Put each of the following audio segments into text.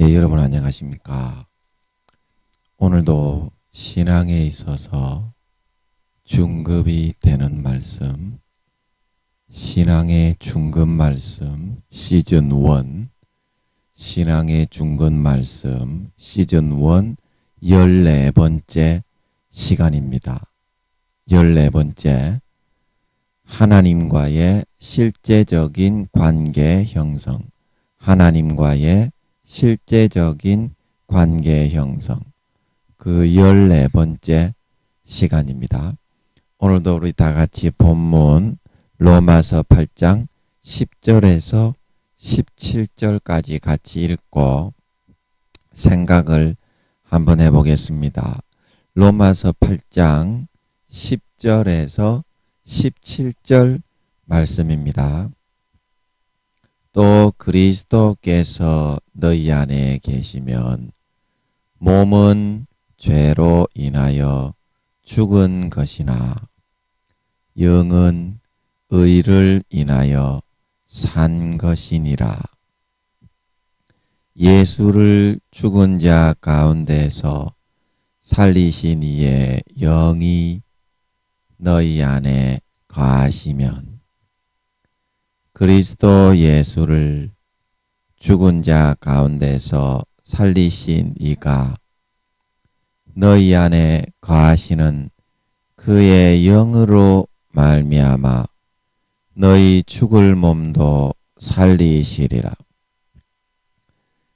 예, 여러분 안녕하십니까? 오늘도 신앙에 있어서 중급이 되는 말씀, 신앙의 중급 말씀 시즌 1, 신앙의 중급 말씀 시즌 1 14번째 시간입니다. 14번째, 하나님과의 실제적인 관계 형성, 하나님과의 실제적인 관계 형성, 그 14번째 시간입니다. 오늘도 우리 다 같이 본문 로마서 8장 10절에서 17절까지 같이 읽고 생각을 한번 해보겠습니다. 로마서 8장 10절에서 17절 말씀입니다. 또 그리스도께서 너희 안에 계시면 몸은 죄로 인하여 죽은 것이나 영은 의를 인하여 산 것이니라. 예수를 죽은 자 가운데서 살리신 이의 영이 너희 안에 거하시면 그리스도 예수를 죽은 자 가운데서 살리신 이가 너희 안에 거하시는 그의 영으로 말미암아 너희 죽을 몸도 살리시리라.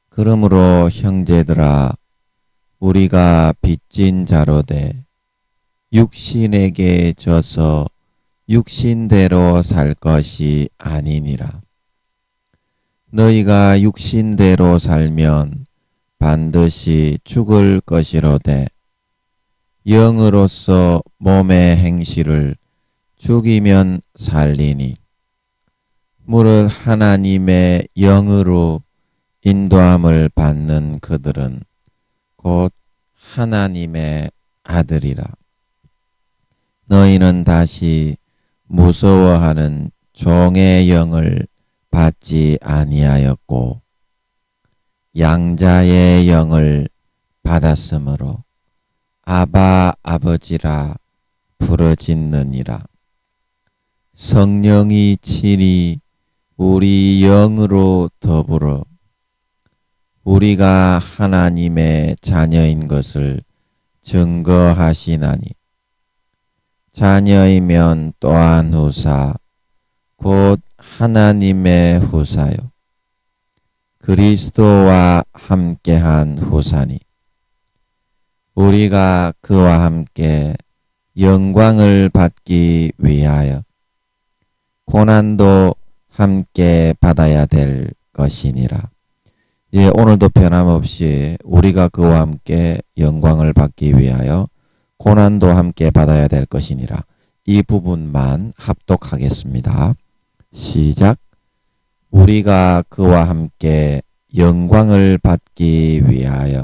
그러므로 형제들아, 우리가 빚진 자로 돼 육신에게 져서 육신대로 살 것이 아니니라. 너희가 육신대로 살면 반드시 죽을 것이로되 영으로서 몸의 행실을 죽이면 살리니 무릇 하나님의 영으로 인도함을 받는 그들은 곧 하나님의 아들이라. 너희는 다시 무서워하는 종의 영을 받지 아니하였고 양자의 영을 받았으므로 아바 아버지라 부르짖느니라. 성령이 친히 우리 영으로 더불어 우리가 하나님의 자녀인 것을 증거하시나니 자녀이면 또한 후사 곧 하나님의 후사요 그리스도와 함께한 후사니 우리가 그와 함께 영광을 받기 위하여 고난도 함께 받아야 될 것이니라. 예, 오늘도 변함없이 우리가 그와 함께 영광을 받기 위하여 고난도 함께 받아야 될 것이니라. 이 부분만 합독하겠습니다. 시작. 우리가 그와 함께 영광을 받기 위하여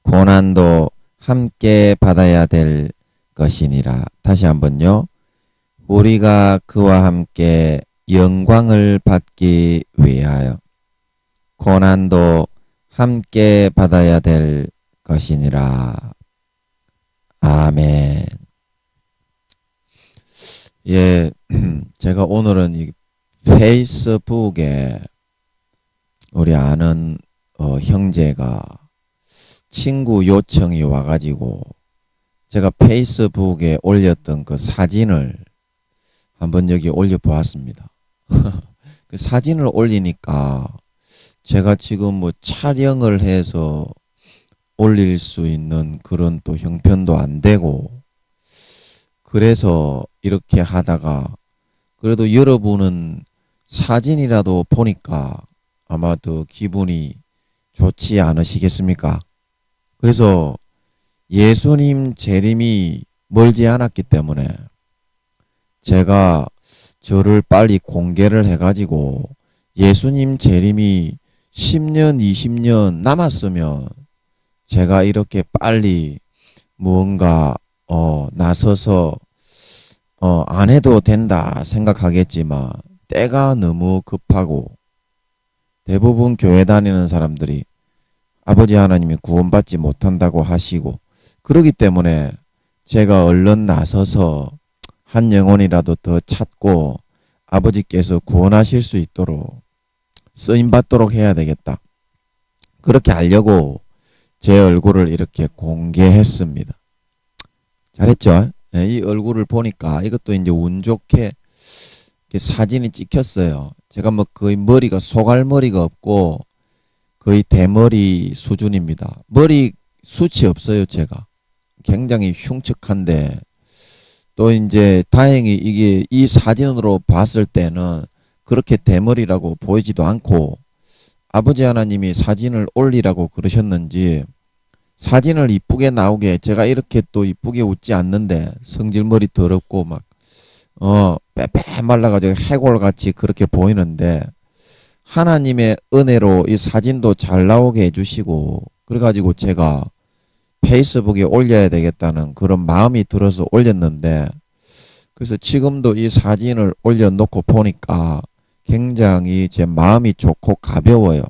고난도 함께 받아야 될 것이니라. 다시 한번요. 우리가 그와 함께 영광을 받기 위하여 고난도 함께 받아야 될 것이니라. 아멘. 예, 제가 오늘은 이 페이스북에 우리 아는 형제가 친구 요청이 와가지고 제가 페이스북에 올렸던 그 사진을 한번 여기 올려보았습니다. 그 사진을 올리니까 제가 지금 뭐 촬영을 해서 올릴 수 있는 그런 또 형편도 안 되고 그래서 이렇게 하다가 그래도 여러분은 사진이라도 보니까 아마 더 기분이 좋지 않으시겠습니까? 그래서 예수님 재림이 멀지 않았기 때문에 제가 저를 빨리 공개를 해가지고 예수님 재림이 10년, 20년 남았으면 제가 이렇게 빨리 무언가 나서서 안 해도 된다 생각하겠지만 때가 너무 급하고 대부분 교회 다니는 사람들이 아버지 하나님이 구원받지 못한다고 하시고, 그러기 때문에 제가 얼른 나서서 한 영혼이라도 더 찾고 아버지께서 구원하실 수 있도록 쓰임받도록 해야 되겠다. 그렇게 하려고 제 얼굴을 이렇게 공개했습니다. 잘했죠? 네, 이 얼굴을 보니까 이것도 이제 운 좋게 사진이 찍혔어요. 제가 뭐 거의 머리가 소갈머리가 없고 거의 대머리 수준입니다. 머리 숱이 없어요, 제가. 굉장히 흉측한데, 또 이제 다행히 이게 이 사진으로 봤을 때는 그렇게 대머리라고 보이지도 않고, 아버지 하나님이 사진을 올리라고 그러셨는지 사진을 이쁘게 나오게, 제가 이렇게 또 이쁘게 웃지 않는데 성질머리 더럽고 막 빼빼 말라가지고 해골같이 그렇게 보이는데, 하나님의 은혜로 이 사진도 잘 나오게 해주시고, 그래가지고 제가 페이스북에 올려야 되겠다는 그런 마음이 들어서 올렸는데, 그래서 지금도 이 사진을 올려놓고 보니까 굉장히 제 마음이 좋고 가벼워요.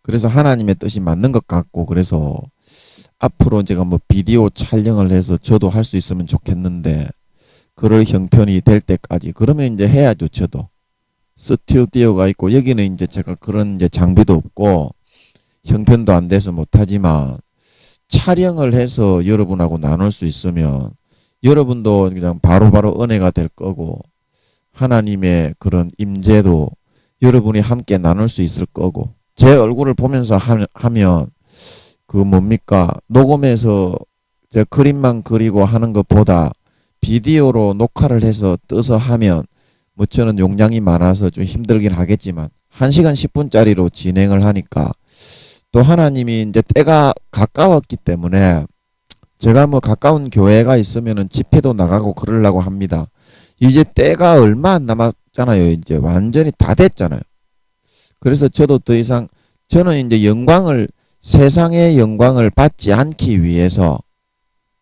그래서 하나님의 뜻이 맞는 것 같고, 그래서 앞으로 제가 뭐 비디오 촬영을 해서 저도 할 수 있으면 좋겠는데, 그럴 형편이 될 때까지 그러면 이제 해야죠. 저도 스튜디오가 있고, 여기는 이제 제가 그런 이제 장비도 없고 형편도 안 돼서 못하지만, 촬영을 해서 여러분하고 나눌 수 있으면 여러분도 그냥 바로바로 은혜가 될 거고, 하나님의 그런 임재도 여러분이 함께 나눌 수 있을 거고, 제 얼굴을 보면서 하면 그 뭡니까, 녹음해서 제 그림만 그리고 하는 것보다 비디오로 녹화를 해서 떠서 하면, 뭐 저는 용량이 많아서 좀 힘들긴 하겠지만 1시간 10분짜리로 진행을 하니까, 또 하나님이 이제 때가 가까웠기 때문에 제가 뭐 가까운 교회가 있으면은 집회도 나가고 그러려고 합니다. 이제 때가 얼마 안 남았잖아요. 이제 완전히 다 됐잖아요. 그래서 저도 더 이상, 저는 이제 영광을, 세상의 영광을 받지 않기 위해서,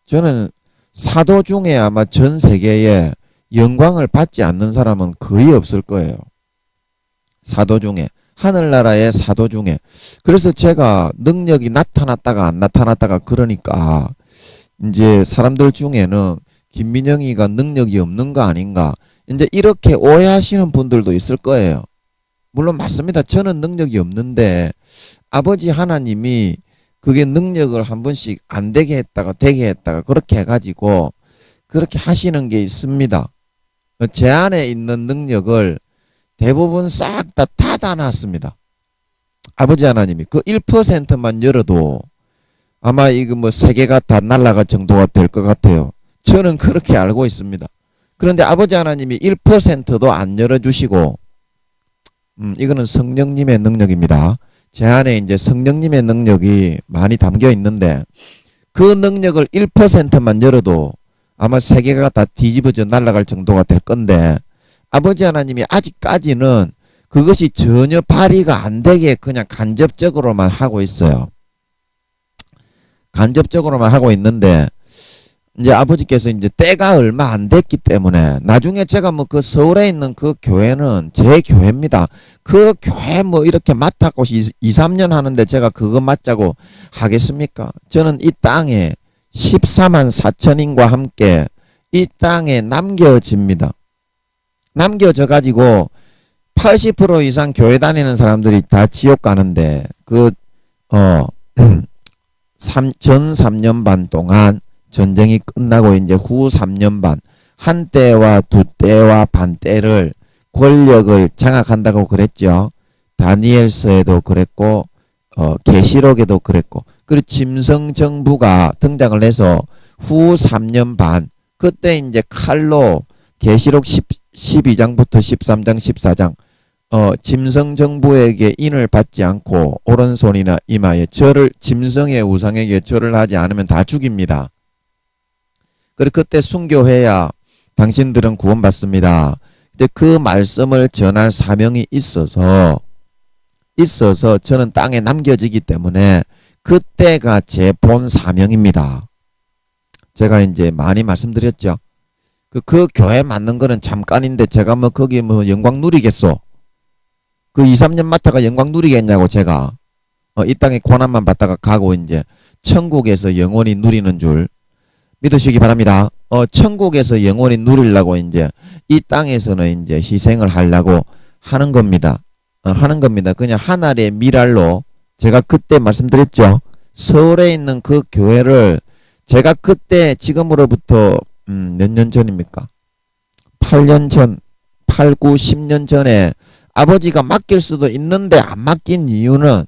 저는 사도 중에 아마 전 세계에 영광을 받지 않는 사람은 거의 없을 거예요. 사도 중에, 하늘나라의 사도 중에. 그래서 제가 능력이 나타났다가 안 나타났다가 그러니까 이제 사람들 중에는 김민영이가 능력이 없는 거 아닌가, 이제 이렇게 오해하시는 분들도 있을 거예요. 물론 맞습니다. 저는 능력이 없는데 아버지 하나님이 그게 능력을 한 번씩 안 되게 했다가 되게 했다가 그렇게 해가지고 그렇게 하시는 게 있습니다. 제 안에 있는 능력을 대부분 싹 다 닫아놨습니다. 아버지 하나님이 그 1%만 열어도 아마 이거 뭐 세계가 다 날아갈 정도가 될 것 같아요. 저는 그렇게 알고 있습니다. 그런데 아버지 하나님이 1%도 안 열어주시고, 이거는 성령님의 능력입니다. 제 안에 이제 성령님의 능력이 많이 담겨 있는데, 그 능력을 1%만 열어도 아마 세계가 다 뒤집어져 날아갈 정도가 될 건데, 아버지 하나님이 아직까지는 그것이 전혀 발휘가 안 되게 그냥 간접적으로만 하고 있어요. 간접적으로만 하고 있는데, 이제 아버지께서 이제 때가 얼마 안 됐기 때문에, 나중에 제가 뭐 그 서울에 있는 그 교회는 제 교회입니다. 그 교회 뭐 이렇게 맡았고 2, 3년 하는데 제가 그거 맡자고 하겠습니까? 저는 이 땅에 14만 4천인과 함께 이 땅에 남겨집니다. 남겨져 가지고 80% 이상 교회 다니는 사람들이 다 지옥 가는데, 전 3년 반 동안 전쟁이 끝나고 이제 후 3년 반, 한 때와 두 때와 반 때를 권력을 장악한다고 그랬죠. 다니엘서에도 그랬고, 계시록에도 그랬고, 그리고 짐승 정부가 등장을 해서 후 3년 반, 그때 이제 칼로 계시록 12장부터 13장, 14장, 짐승 정부에게 인을 받지 않고 오른손이나 이마에 절을, 짐승의 우상에게 절을 하지 않으면 다 죽입니다. 그리고 그때 순교해야 당신들은 구원받습니다. 근데 그 말씀을 전할 사명이 있어서 저는 땅에 남겨지기 때문에 그때가 제 본 사명입니다. 제가 이제 많이 말씀드렸죠. 그 교회 맞는 거는 잠깐인데 제가 뭐 거기 뭐 영광 누리겠소? 그 2, 3년 맡아가 영광 누리겠냐고 제가. 이 땅에 고난만 받다가 가고 이제 천국에서 영원히 누리는 줄 믿으시기 바랍니다. 천국에서 영원히 누리려고 이제 이 땅에서는 이제 희생을 하려고 하는 겁니다. 하는 겁니다. 그냥 하나의 미랄로 제가 그때 말씀드렸죠. 서울에 있는 그 교회를 제가 그때 지금으로부터 몇 년 전입니까? 8년 전, 8, 9, 10년 전에 아버지가 맡길 수도 있는데 안 맡긴 이유는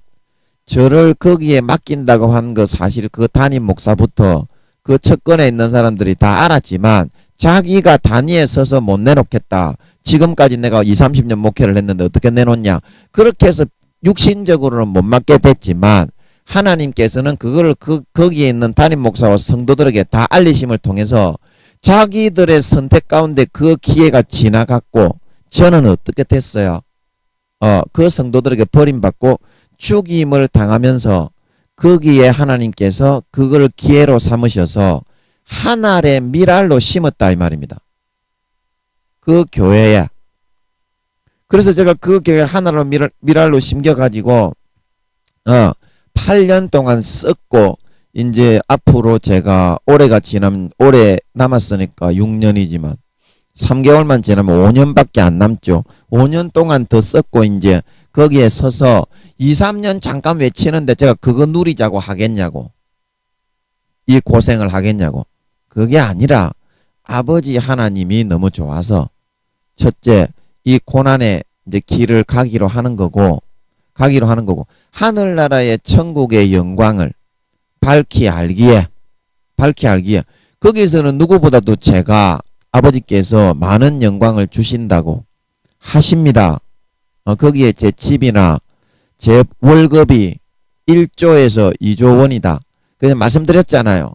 저를 거기에 맡긴다고 한 거 사실 그 담임 목사부터 그 첫건에 있는 사람들이 다 알았지만 자기가 단위에 서서 못 내놓겠다. 지금까지 내가 20, 30년 목회를 했는데 어떻게 내놓냐. 그렇게 해서 육신적으로는 못 맡게 됐지만 하나님께서는 그걸 거기에 있는 담임 목사와 성도들에게 다 알리심을 통해서 자기들의 선택 가운데 그 기회가 지나갔고 저는 어떻게 됐어요? 그 성도들에게 버림받고 죽임을 당하면서 거기에 하나님께서 그걸 기회로 삼으셔서 하늘의 미랄로 심었다 이 말입니다. 그 교회에. 그래서 제가 그 교회 하나로 미랄로 심겨가지고 8년 동안 썼고 이제 앞으로 제가 올해 남았으니까 6년이지만 3개월만 지나면 5년밖에 안 남죠. 5년 동안 더 썼고 이제 거기에 서서 2, 3년 잠깐 외치는데 제가 그거 누리자고 하겠냐고. 이 고생을 하겠냐고. 그게 아니라 아버지 하나님이 너무 좋아서 첫째 이 고난의 이제 길을 가기로 하는 거고 하늘나라의 천국의 영광을 밝히 알기에 거기서는 누구보다도 제가 아버지께서 많은 영광을 주신다고 하십니다. 거기에 제 집이나 제 월급이 1조에서 2조 원이다. 그래서 말씀드렸잖아요.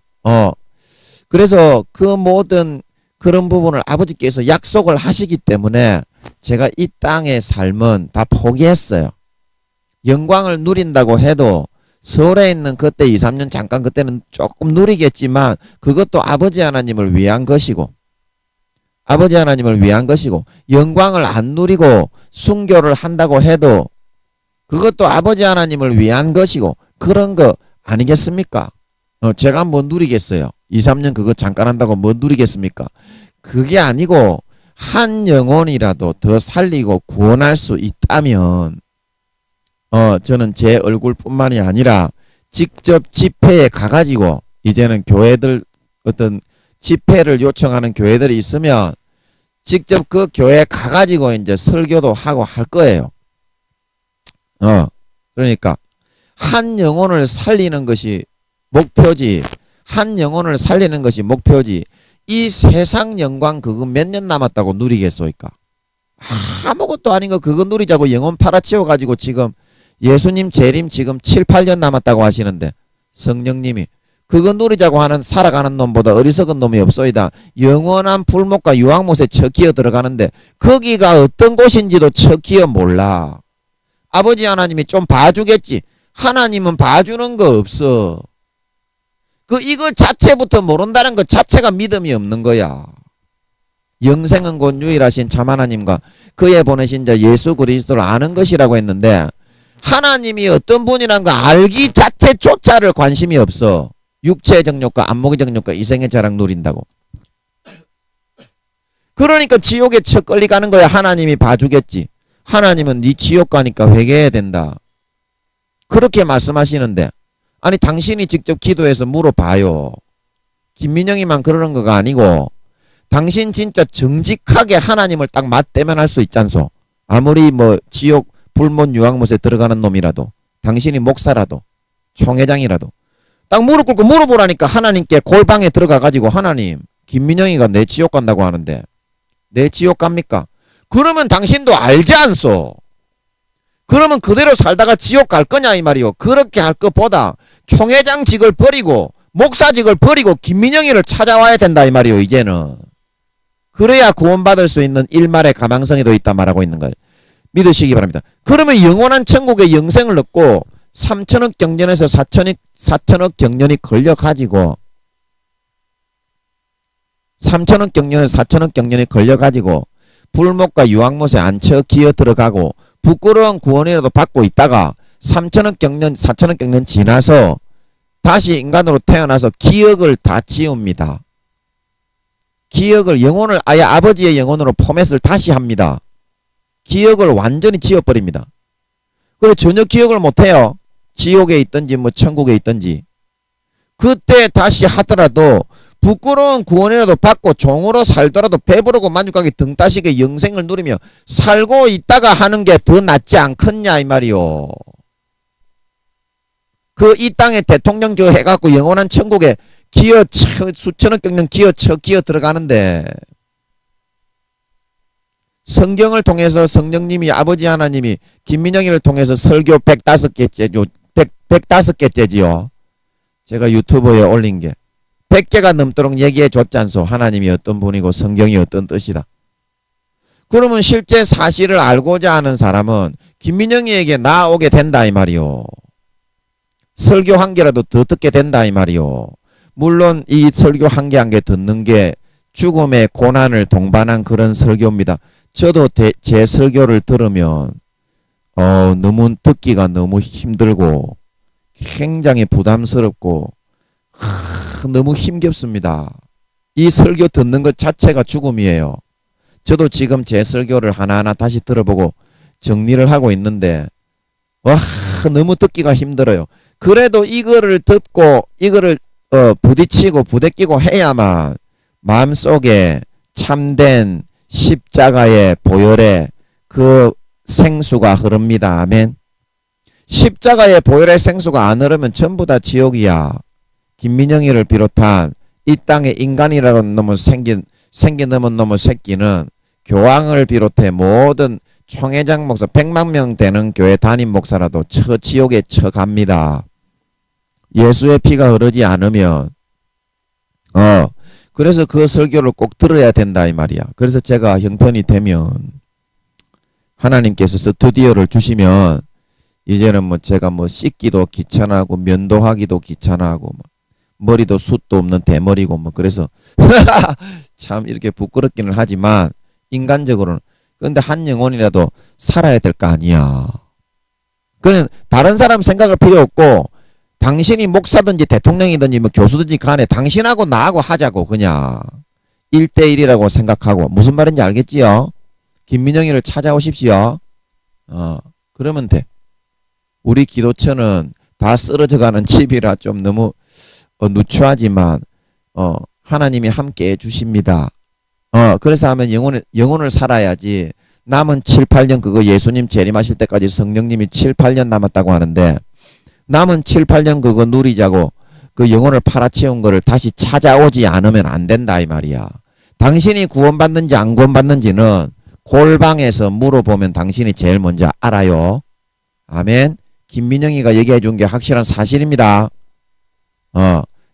그래서 그 모든 그런 부분을 아버지께서 약속을 하시기 때문에 제가 이 땅의 삶은 다 포기했어요. 영광을 누린다고 해도 서울에 있는 그때 2, 3년 잠깐 그때는 조금 누리겠지만 그것도 아버지 하나님을 위한 것이고 영광을 안 누리고 순교를 한다고 해도 그것도 아버지 하나님을 위한 것이고 그런 거 아니겠습니까? 제가 뭐 누리겠어요? 2, 3년 그거 잠깐 한다고 뭐 누리겠습니까? 그게 아니고 한 영혼이라도 더 살리고 구원할 수 있다면 저는 제 얼굴뿐만이 아니라 직접 집회에 가가지고 이제는 교회들 어떤 집회를 요청하는 교회들이 있으면 직접 그 교회에 가가지고 이제 설교도 하고 할 거예요. 그러니까 한 영혼을 살리는 것이 목표지. 이 세상 영광 그거 몇 년 남았다고 누리겠소이까? 아무것도 아닌 거 그거 누리자고 영혼 팔아치워 가지고 지금 예수님 재림 지금 7, 8년 남았다고 하시는데 성령님이 그거 누리자고 하는 살아가는 놈보다 어리석은 놈이 없소이다. 영원한 불못과 유황못에 척기어 들어가는데 거기가 어떤 곳인지도 척기어 몰라. 아버지 하나님이 좀 봐주겠지. 하나님은 봐주는 거 없어. 이걸 자체부터 모른다는 것 자체가 믿음이 없는 거야. 영생은 곧 유일하신 참 하나님과 그에 보내신 자 예수 그리스도를 아는 것이라고 했는데 하나님이 어떤 분이란 거 알기 자체조차를 관심이 없어. 육체의 정욕과 안목의 정욕과 이생의 자랑 누린다고. 그러니까 지옥에 척걸리 가는 거야. 하나님이 봐주겠지. 하나님은 네 지옥 가니까 회개해야 된다. 그렇게 말씀하시는데 아니 당신이 직접 기도해서 물어봐요. 김민영이만 그러는 거가 아니고 당신 진짜 정직하게 하나님을 딱 맞대면 할 수 있잖소. 아무리 뭐 지옥 불못 유황못에 들어가는 놈이라도 당신이 목사라도 총회장이라도 딱 무릎 꿇고 물어보라니까. 하나님께 골방에 들어가 가지고 하나님 김민영이가 내 지옥 간다고 하는데 내 지옥 갑니까? 그러면 당신도 알지 않소. 그러면 그대로 살다가 지옥 갈 거냐 이 말이요. 그렇게 할 것보다 총회장직을 버리고 목사직을 버리고 김민영이를 찾아와야 된다 이 말이요. 이제는 그래야 구원받을 수 있는 일말의 가망성에도 있다 말하고 있는 걸 믿으시기 바랍니다. 그러면 영원한 천국의 영생을 얻고 3천억 경전에서 4천억 경년이 걸려가지고 3천억 경년에서 4천억 경년이 걸려가지고 불못과 유황못에 앉혀 기어 들어가고 부끄러운 구원이라도 받고 있다가 3천억 경년, 4천억 경년 지나서 다시 인간으로 태어나서 기억을 다 지웁니다. 기억을, 영혼을 아예 아버지의 영혼으로 포맷을 다시 합니다. 기억을 완전히 지워버립니다. 그리고 전혀 기억을 못해요. 지옥에 있든지 뭐 천국에 있든지. 그때 다시 하더라도 부끄러운 구원이라도 받고 종으로 살더라도 배부르고 만족하게 등 따시게 영생을 누리며 살고 있다가 하는 게 더 낫지 않겠냐 이 말이요. 그 이 땅에 대통령 저 해갖고 영원한 천국에 기어 수천억 경년 기어 들어가는데, 성경을 통해서 성령님이 아버지 하나님이 김민영이를 통해서 설교 105개째지요. 제가 유튜브에 올린 게 100개가 넘도록 얘기해 줬지 않소. 하나님이 어떤 분이고 성경이 어떤 뜻이다. 그러면 실제 사실을 알고자 하는 사람은 김민영이에게 나오게 된다 이 말이요. 설교 한 개라도 더 듣게 된다 이 말이요. 물론 이 설교 한 개 한 개 듣는 게 죽음의 고난을 동반한 그런 설교입니다. 저도 제 설교를 들으면 너무 듣기가 너무 힘들고 굉장히 부담스럽고 너무 힘겹습니다. 이 설교 듣는 것 자체가 죽음이에요. 저도 지금 제 설교를 하나하나 다시 들어보고 정리를 하고 있는데 너무 듣기가 힘들어요. 그래도 이거를 듣고 이거를 부딪히고 부대끼고 해야만 마음속에 참된 십자가의 보혈의 그 생수가 흐릅니다. 아멘. 십자가의 보혈의 생수가 안 흐르면 전부 다 지옥이야. 김민영이를 비롯한 이 땅에 인간이라는 놈을 생긴 넘은 놈의 새끼는 교황을 비롯해 모든 총회장 목사 100만 명 되는 교회 담임 목사라도 지옥에 처갑니다. 예수의 피가 흐르지 않으면 그래서 그 설교를 꼭 들어야 된다 이 말이야. 그래서 제가 형편이 되면 하나님께서 스튜디오를 주시면 이제는 뭐 제가 뭐 씻기도 귀찮아하고 면도하기도 귀찮아하고 머리도 숱도 없는 대머리고 뭐 그래서 참 이렇게 부끄럽기는 하지만 인간적으로는 근데 한 영혼이라도 살아야 될 거 아니야. 그는 다른 사람 생각할 필요 없고 당신이 목사든지 대통령이든지 뭐 교수든지 간에 당신하고 나하고 하자고 그냥 1대1이라고 생각하고 무슨 말인지 알겠지요? 김민영이를 찾아오십시오. 그러면 돼. 우리 기도처는 다 쓰러져가는 집이라 좀 너무 누추하지만 하나님이 함께 해주십니다. 그래서 하면 영혼을 살아야지. 남은 7, 8년 그거 예수님 재림하실 때까지 성령님이 7, 8년 남았다고 하는데 남은 7, 8년 그거 누리자고 그 영혼을 팔아치운 거를 다시 찾아오지 않으면 안 된다 이 말이야. 당신이 구원받는지 안 구원받는지는 골방에서 물어보면 당신이 제일 먼저 알아요. 아멘. 김민영이가 얘기해 준 게 확실한 사실입니다.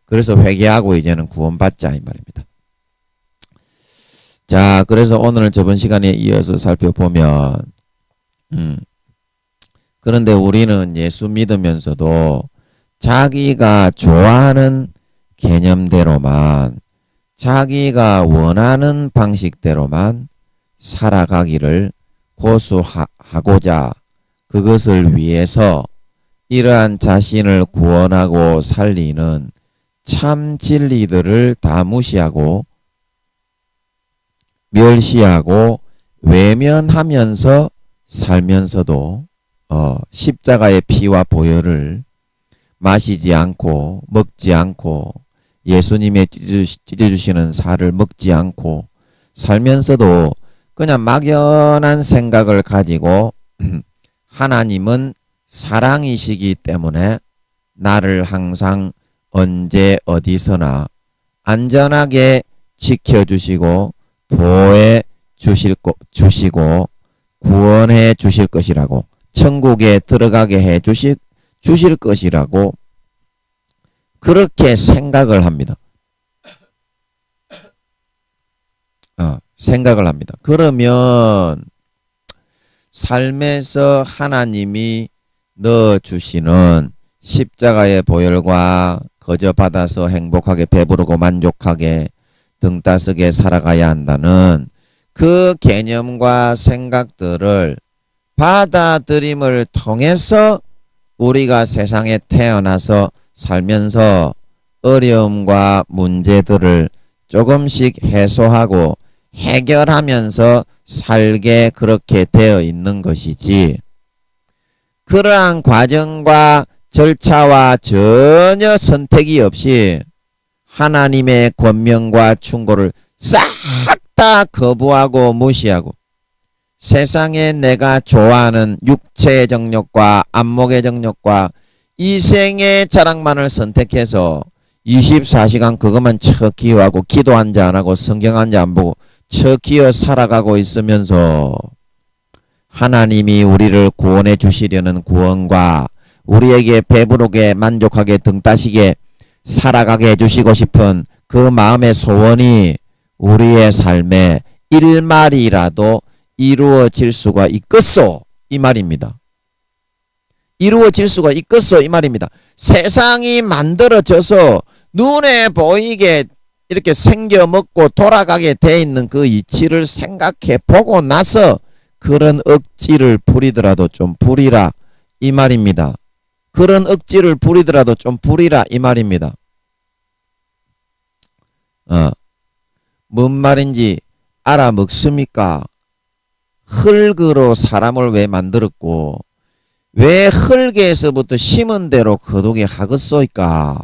그래서 회개하고 이제는 구원받자 이 말입니다. 자, 그래서 오늘 저번 시간에 이어서 살펴보면 그런데 우리는 예수 믿으면서도 자기가 좋아하는 개념대로만 자기가 원하는 방식대로만 살아가기를 고수하고자 그것을 위해서 이러한 자신을 구원하고 살리는 참 진리들을 다 무시하고 멸시하고 외면하면서 살면서도 십자가의 피와 보혈을 마시지 않고 먹지 않고 예수님의 찢어주시는 살을 먹지 않고 살면서도 그냥 막연한 생각을 가지고 하나님은 사랑이시기 때문에 나를 항상 언제 어디서나 안전하게 지켜주시고 보호해 주시고 구원해 주실 것이라고 천국에 들어가게 해 주실 것이라고 그렇게 생각을 합니다. 생각을 합니다. 그러면 삶에서 하나님이 넣어주시는 십자가의 보혈과 거저 받아서 행복하게 배부르고 만족하게 등 따스게 살아가야 한다는 그 개념과 생각들을 받아들임을 통해서 우리가 세상에 태어나서 살면서 어려움과 문제들을 조금씩 해소하고 해결하면서 살게 그렇게 되어 있는 것이지, 그러한 과정과 절차와 전혀 선택이 없이 하나님의 권명과 충고를 싹 다 거부하고 무시하고 세상에 내가 좋아하는 육체의 정욕과 안목의 정욕과 이생의 자랑만을 선택해서 24시간 그것만 척 기어하고 기도 한 자 안 하고 성경 한 자 안 보고 척 기어 살아가고 있으면서 하나님이 우리를 구원해 주시려는 구원과 우리에게 배부르게 만족하게 등 따시게 살아가게 해주시고 싶은 그 마음의 소원이 우리의 삶에 일말이라도 이루어질 수가 있겠소 이 말입니다. 이루어질 수가 있겠소 이 말입니다. 세상이 만들어져서 눈에 보이게 이렇게 생겨먹고 돌아가게 돼 있는 그 이치를 생각해 보고 나서 그런 억지를 부리더라도 좀 부리라 이 말입니다. 그런 억지를 부리더라도 좀 부리라 이 말입니다. 뭔 말인지 알아먹습니까? 흙으로 사람을 왜 만들었고 왜 흙에서부터 심은 대로 거두게 하겠소이까?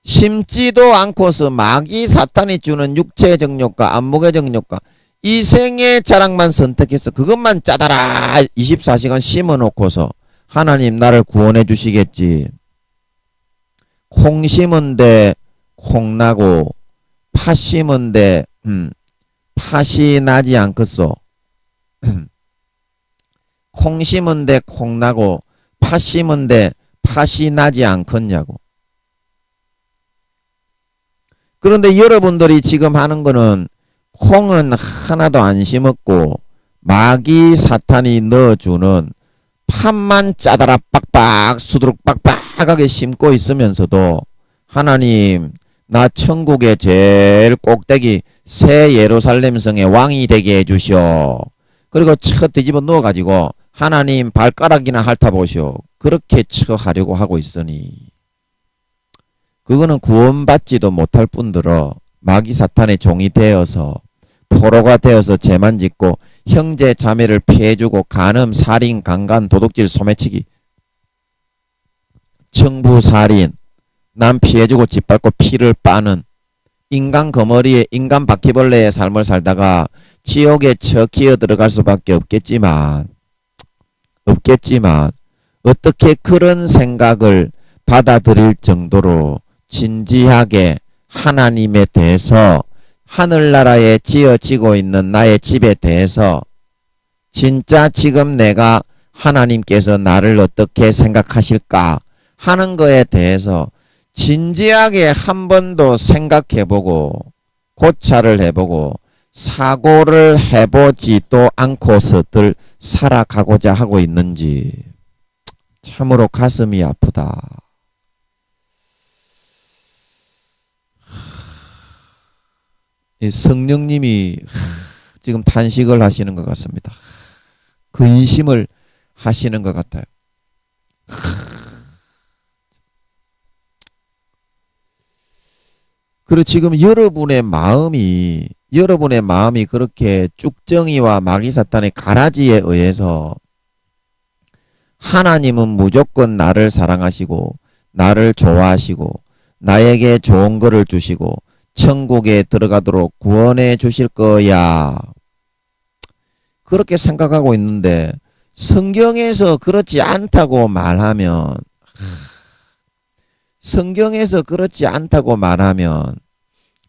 심지도 않고서 마귀 사탄이 주는 육체의 정욕과 안목의 정욕과 이생의 자랑만 선택해서 그것만 짜다라 24시간 심어놓고서 하나님 나를 구원해 주시겠지. 콩 심은데 콩 나고 팥 심은데 팥이 나지 않겠소. 콩 심은데 콩 나고 팥 심은데 팥이 나지 않겠냐고. 그런데 여러분들이 지금 하는 거는 콩은 하나도 안 심었고 마귀 사탄이 넣어주는 팥만 짜다라 빡빡 수두룩 빡빡하게 심고 있으면서도 하나님 나 천국의 제일 꼭대기 새 예루살렘 성의 왕이 되게 해주시오. 그리고 쳐 뒤집어 누워가지고 하나님 발가락이나 핥아보시오. 그렇게 처하려고 하고 있으니 그거는 구원받지도 못할 뿐더러 마귀 사탄의 종이 되어서 포로가 되어서 죄만 짓고 형제 자매를 피해주고 간음, 살인, 강간, 도둑질, 소매치기, 청부살인, 남 피해주고 짓밟고 피를 빠는 인간 거머리에 인간 바퀴벌레의 삶을 살다가 지옥에 척 기어 들어갈 수밖에 없겠지만 어떻게 그런 생각을 받아들일 정도로 진지하게 하나님에 대해서 하늘나라에 지어지고 있는 나의 집에 대해서 진짜 지금 내가 하나님께서 나를 어떻게 생각하실까 하는 거에 대해서 진지하게 한 번도 생각해보고 고찰을 해보고 사고를 해보지도 않고서들 살아가고자 하고 있는지 참으로 가슴이 아프다. 성령님이 지금 탄식을 하시는 것 같습니다. 근심을 하시는 것 같아요. 그리고 지금 여러분의 마음이 그렇게 쭉정이와 마귀 사탄의 가라지에 의해서 하나님은 무조건 나를 사랑하시고 나를 좋아하시고 나에게 좋은 거를 주시고 천국에 들어가도록 구원해 주실 거야. 그렇게 생각하고 있는데 성경에서 그렇지 않다고 말하면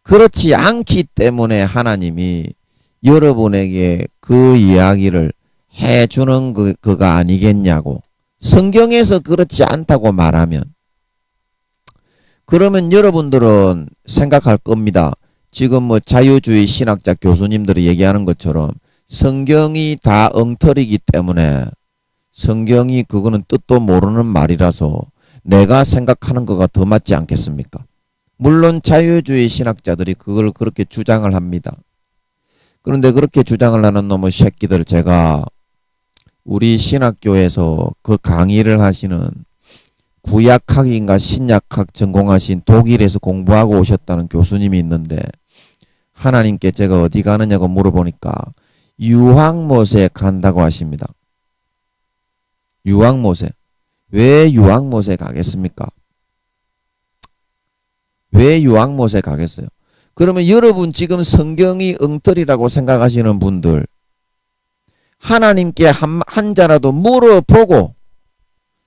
그렇지 않기 때문에 하나님이 여러분에게 그 이야기를 해주는 그가 아니겠냐고. 성경에서 그렇지 않다고 말하면 그러면 여러분들은 생각할 겁니다. 지금 뭐 자유주의 신학자 교수님들이 얘기하는 것처럼 성경이 다 엉터리이기 때문에 성경이 그거는 뜻도 모르는 말이라서 내가 생각하는 거가 더 맞지 않겠습니까? 물론 자유주의 신학자들이 그걸 그렇게 주장을 합니다. 그런데 그렇게 주장을 하는 놈의 새끼들 제가 우리 신학교에서 그 강의를 하시는 구약학인가 신약학 전공하신 독일에서 공부하고 오셨다는 교수님이 있는데 하나님께 제가 어디 가느냐고 물어보니까 유황못에 간다고 하십니다. 유황못에. 왜 유황못에 가겠습니까? 왜 유황못에 가겠어요? 그러면 여러분 지금 성경이 엉터리라고 생각하시는 분들 하나님께 한 자라도 물어보고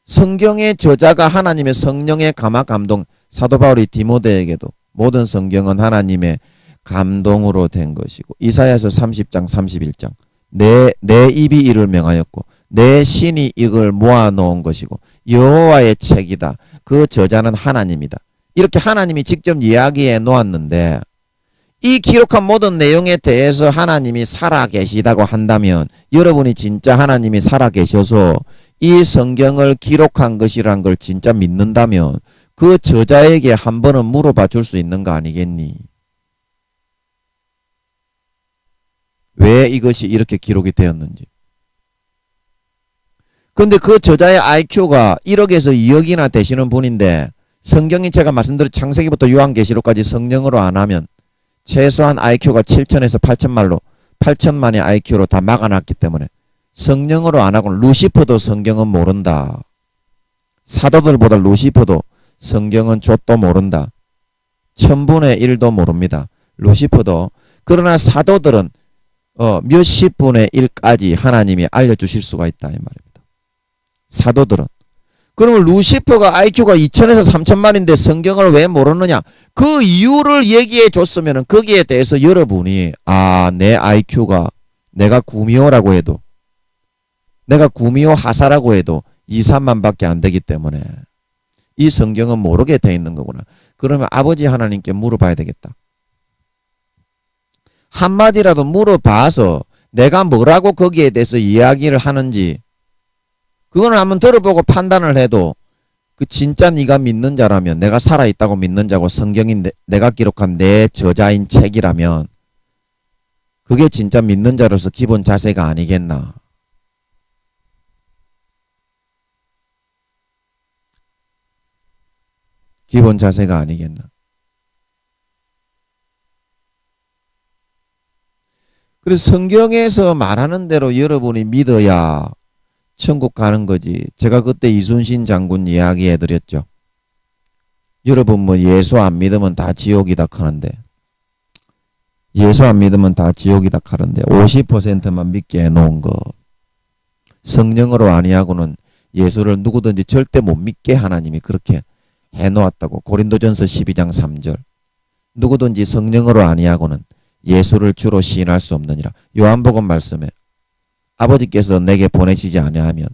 성경의 저자가 하나님의 성령의 감화 감동 사도 바울이 디모데에게도 모든 성경은 하나님의 감동으로 된 것이고 이사야서 30장 31장 내 입이 이를 명하였고 내 신이 이걸 모아놓은 것이고 여호와의 책이다. 그 저자는 하나님이다. 이렇게 하나님이 직접 이야기해 놓았는데 이 기록한 모든 내용에 대해서 하나님이 살아계시다고 한다면 여러분이 진짜 하나님이 살아계셔서 이 성경을 기록한 것이란 걸 진짜 믿는다면 그 저자에게 한 번은 물어봐 줄 수 있는 거 아니겠니? 왜 이것이 이렇게 기록이 되었는지. 근데 그 저자의 IQ가 1억에서 2억이나 되시는 분인데 성경이 제가 말씀드린 창세기부터 요한계시록까지 성령으로 안 하면 최소한 IQ가 7천에서 8천말로 8천만의 IQ로 다 막아놨기 때문에 성령으로 안 하고는 루시퍼도 성경은 모른다. 사도들보다 루시퍼도 성경은 좆도 모른다. 1000분의 1도 모릅니다. 루시퍼도. 그러나 사도들은 몇십 분의 1까지 하나님이 알려주실 수가 있다 이 말입니다. 사도들은. 그러면 루시퍼가 IQ가 2000에서 3000만인데 성경을 왜 모르느냐? 그 이유를 얘기해 줬으면 거기에 대해서 여러분이 내 IQ가 내가 구미호라고 해도 내가 구미호 하사라고 해도 2, 3만밖에 안 되기 때문에 이 성경은 모르게 돼 있는 거구나. 그러면 아버지 하나님께 물어봐야 되겠다. 한마디라도 물어봐서 내가 뭐라고 거기에 대해서 이야기를 하는지 그거는 한번 들어보고 판단을 해도 그 진짜 네가 믿는 자라면 내가 살아있다고 믿는 자고 성경인 내가 기록한 내 저자인 책이라면 그게 진짜 믿는 자로서 기본 자세가 아니겠나. 기본 자세가 아니겠나. 그래서 성경에서 말하는 대로 여러분이 믿어야 천국 가는 거지. 제가 그때 이순신 장군 이야기해 드렸죠. 여러분 뭐 예수 안 믿으면 다 지옥이다 하는데 예수 안 믿으면 다 지옥이다 하는데 50%만 믿게 해놓은 거 성령으로 아니하고는 예수를 누구든지 절대 못 믿게 하나님이 그렇게 해놓았다고. 고린도전서 12장 3절 누구든지 성령으로 아니하고는 예수를 주로 시인할 수 없느니라. 요한복음 말씀에 아버지께서 내게 보내시지 아니하면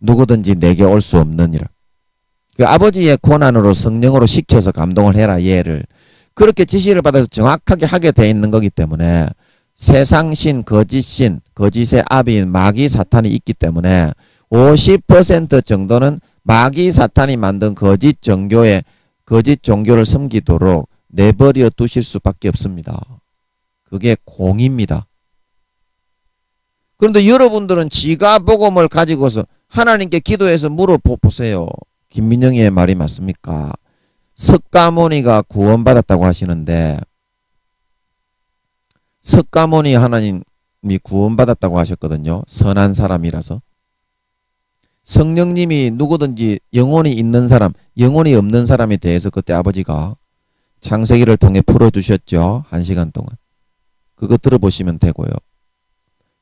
누구든지 내게 올 수 없느니라. 그 아버지의 권한으로 성령으로 시켜서 감동을 해라 얘를 그렇게 지시를 받아서 정확하게 하게 돼 있는 거기 때문에 세상신, 거짓신, 거짓의 아비인 마귀 사탄이 있기 때문에 50% 정도는 마귀 사탄이 만든 거짓 종교를 섬기도록 내버려 두실 수밖에 없습니다. 그게 공입니다. 그런데 여러분들은 지가 복음을 가지고서 하나님께 기도해서 물어보세요. 김민영의 말이 맞습니까? 석가모니가 구원받았다고 하시는데 석가모니 하나님이 구원받았다고 하셨거든요. 선한 사람이라서. 성령님이 누구든지 영혼이 있는 사람, 영혼이 없는 사람에 대해서 그때 아버지가 창세기를 통해 풀어주셨죠. 1시간 동안. 그거 들어보시면 되고요.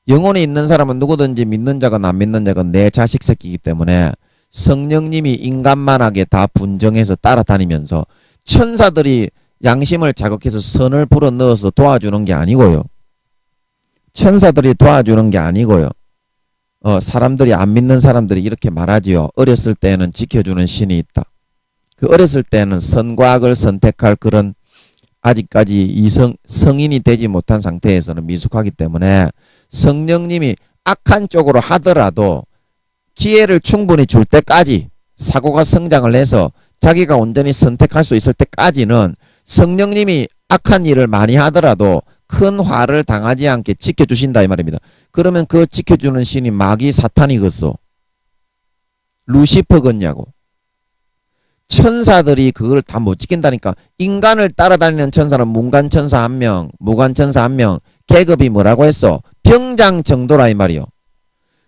영혼이 있는 사람은 누구든지 믿는 자건 안 믿는 자건 내 자식 새끼이기 때문에 성령님이 인간만하게 다 분정해서 따라다니면서 천사들이 양심을 자극해서 선을 불어 넣어서 도와주는 게 아니고요. 천사들이 도와주는 게 아니고요. 사람들이 안 믿는 사람들이 이렇게 말하지요. 어렸을 때는 지켜주는 신이 있다. 그 어렸을 때는 선과 악을 선택할 그런 아직까지 성인이 되지 못한 상태에서는 미숙하기 때문에 성령님이 악한 쪽으로 하더라도 기회를 충분히 줄 때까지 사고가 성장을 해서 자기가 온전히 선택할 수 있을 때까지는 성령님이 악한 일을 많이 하더라도 큰 화를 당하지 않게 지켜주신다 이 말입니다. 그러면 그 지켜주는 신이 마귀 사탄이겠소? 루시퍼겠냐고. 천사들이 그걸 다 못 지킨다니까. 인간을 따라다니는 천사는 문관천사 1명, 무관천사 1명, 계급이 뭐라고 했어? 병장 정도라 이 말이요.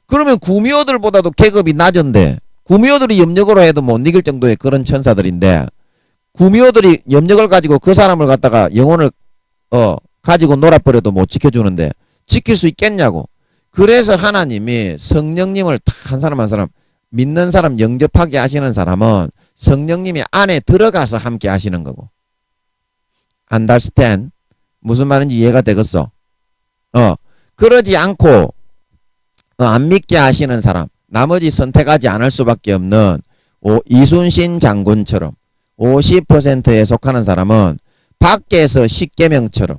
그러면 구미호들보다도 계급이 낮은데 구미호들이 염력으로 해도 못 이길 정도의 그런 천사들인데 구미호들이 염력을 가지고 그 사람을 갖다가 영혼을 가지고 놀아버려도 못 지켜주는데 지킬 수 있겠냐고. 그래서 하나님이 성령님을 한 사람 한 사람 믿는 사람 영접하게 하시는 사람은 성령님이 안에 들어가서 함께 하시는 거고. understand? 무슨 말인지 이해가 되겠어? 그러지 않고 안 믿게 하시는 사람, 나머지 선택하지 않을 수밖에 없는 이순신 장군처럼 50%에 속하는 사람은 밖에서 십계명처럼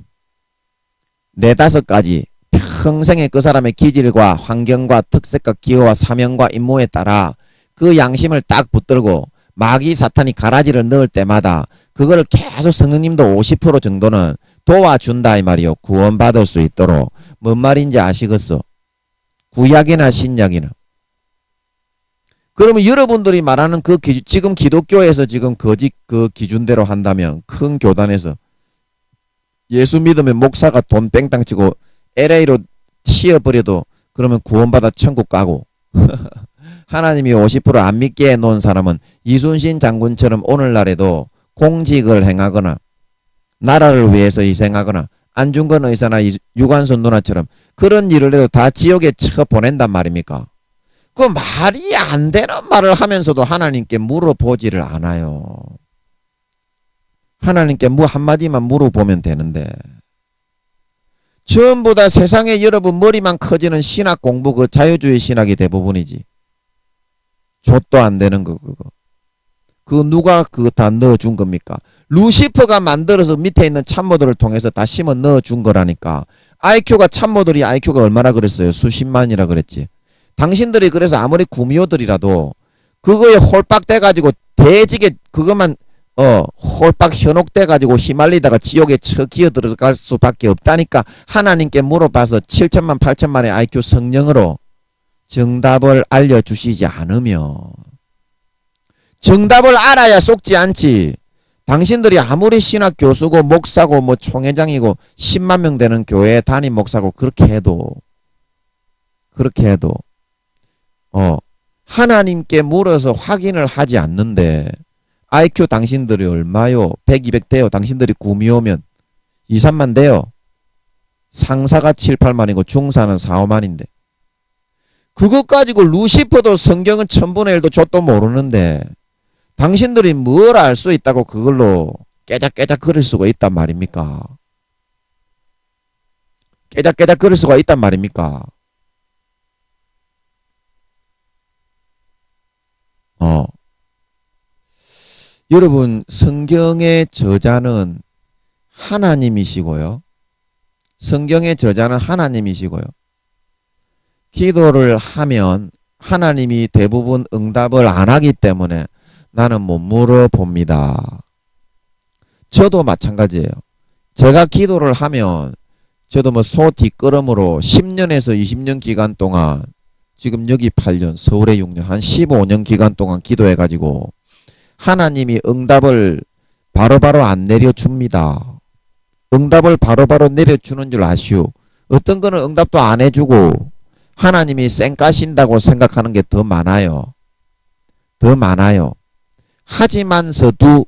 4-5가지 평생의 그 사람의 기질과 환경과 특색과 기호와 사명과 임무에 따라 그 양심을 딱 붙들고 마귀 사탄이 가라지를 넣을 때마다 그거를 계속 성령님도 50% 정도는 도와준다 이 말이요. 구원받을 수 있도록. 뭔 말인지 아시겠어? 구약이나 신약이나. 그러면 여러분들이 말하는 그 지금 기독교에서 지금 거짓 그 기준대로 한다면 큰 교단에서 예수 믿으면 목사가 돈 뺑땅 치고 LA로 튀어버려도 그러면 구원받아 천국 가고 하나님이 50% 안 믿게 해놓은 사람은 이순신 장군처럼 오늘날에도 공직을 행하거나 나라를 위해서 희생하거나 안중근 의사나 유관순 누나처럼 그런 일을 해도 다 지옥에 쳐 보낸단 말입니까? 그 말이 안 되는 말을 하면서도 하나님께 물어보지를 않아요. 하나님께 한마디만 물어보면 되는데 전부 다 세상에 여러분 머리만 커지는 신학 공부 그 자유주의 신학이 대부분이지. 좆도 안 되는 거 그거. 그 누가 그거 다 넣어준 겁니까? 루시퍼가 만들어서 밑에 있는 참모들을 통해서 다 심어 넣어준 거라니까. IQ가 참모들이 IQ가 얼마나 그랬어요? 수십만이라 그랬지. 당신들이 그래서 아무리 구미호들이라도 그거에 홀빡돼가지고 대지게 그것만 홀빡 현혹돼가지고 휘말리다가 지옥에 쳐 기어 들어갈 수밖에 없다니까. 하나님께 물어봐서 7천만 8천만의 IQ 성령으로 정답을 알려주시지 않으면 정답을 알아야 속지 않지. 당신들이 아무리 신학 교수고 목사고 뭐 총회장이고 10만 명 되는 교회 담임 목사고 그렇게 해도 하나님께 물어서 확인을 하지 않는데 IQ 당신들이 얼마요? 100, 200 돼요. 당신들이 구미호면 2, 3만 돼요. 상사가 7, 8만이고 중사는 4, 5만인데 그것 가지고 루시퍼도 성경은 1000분의 1도 좆도 모르는데 당신들이 뭘 알 수 있다고 그걸로 깨작깨작 거릴 수가 있단 말입니까? 깨작깨작 거릴 수가 있단 말입니까? 여러분 성경의 저자는 하나님이시고요. 성경의 저자는 하나님이시고요. 기도를 하면 하나님이 대부분 응답을 안 하기 때문에 나는 못 물어봅니다. 저도 마찬가지예요. 제가 기도를 하면 저도 뭐 소 뒷걸음으로 10년에서 20년 기간 동안 지금 여기 8년 서울에 6년 한 15년 기간 동안 기도해가지고 하나님이 응답을 바로바로 안 내려줍니다. 응답을 바로바로 내려주는 줄 아시오. 어떤 거는 응답도 안 해주고 하나님이 쌩까신다고 생각하는 게 더 많아요. 더 많아요. 하지만서도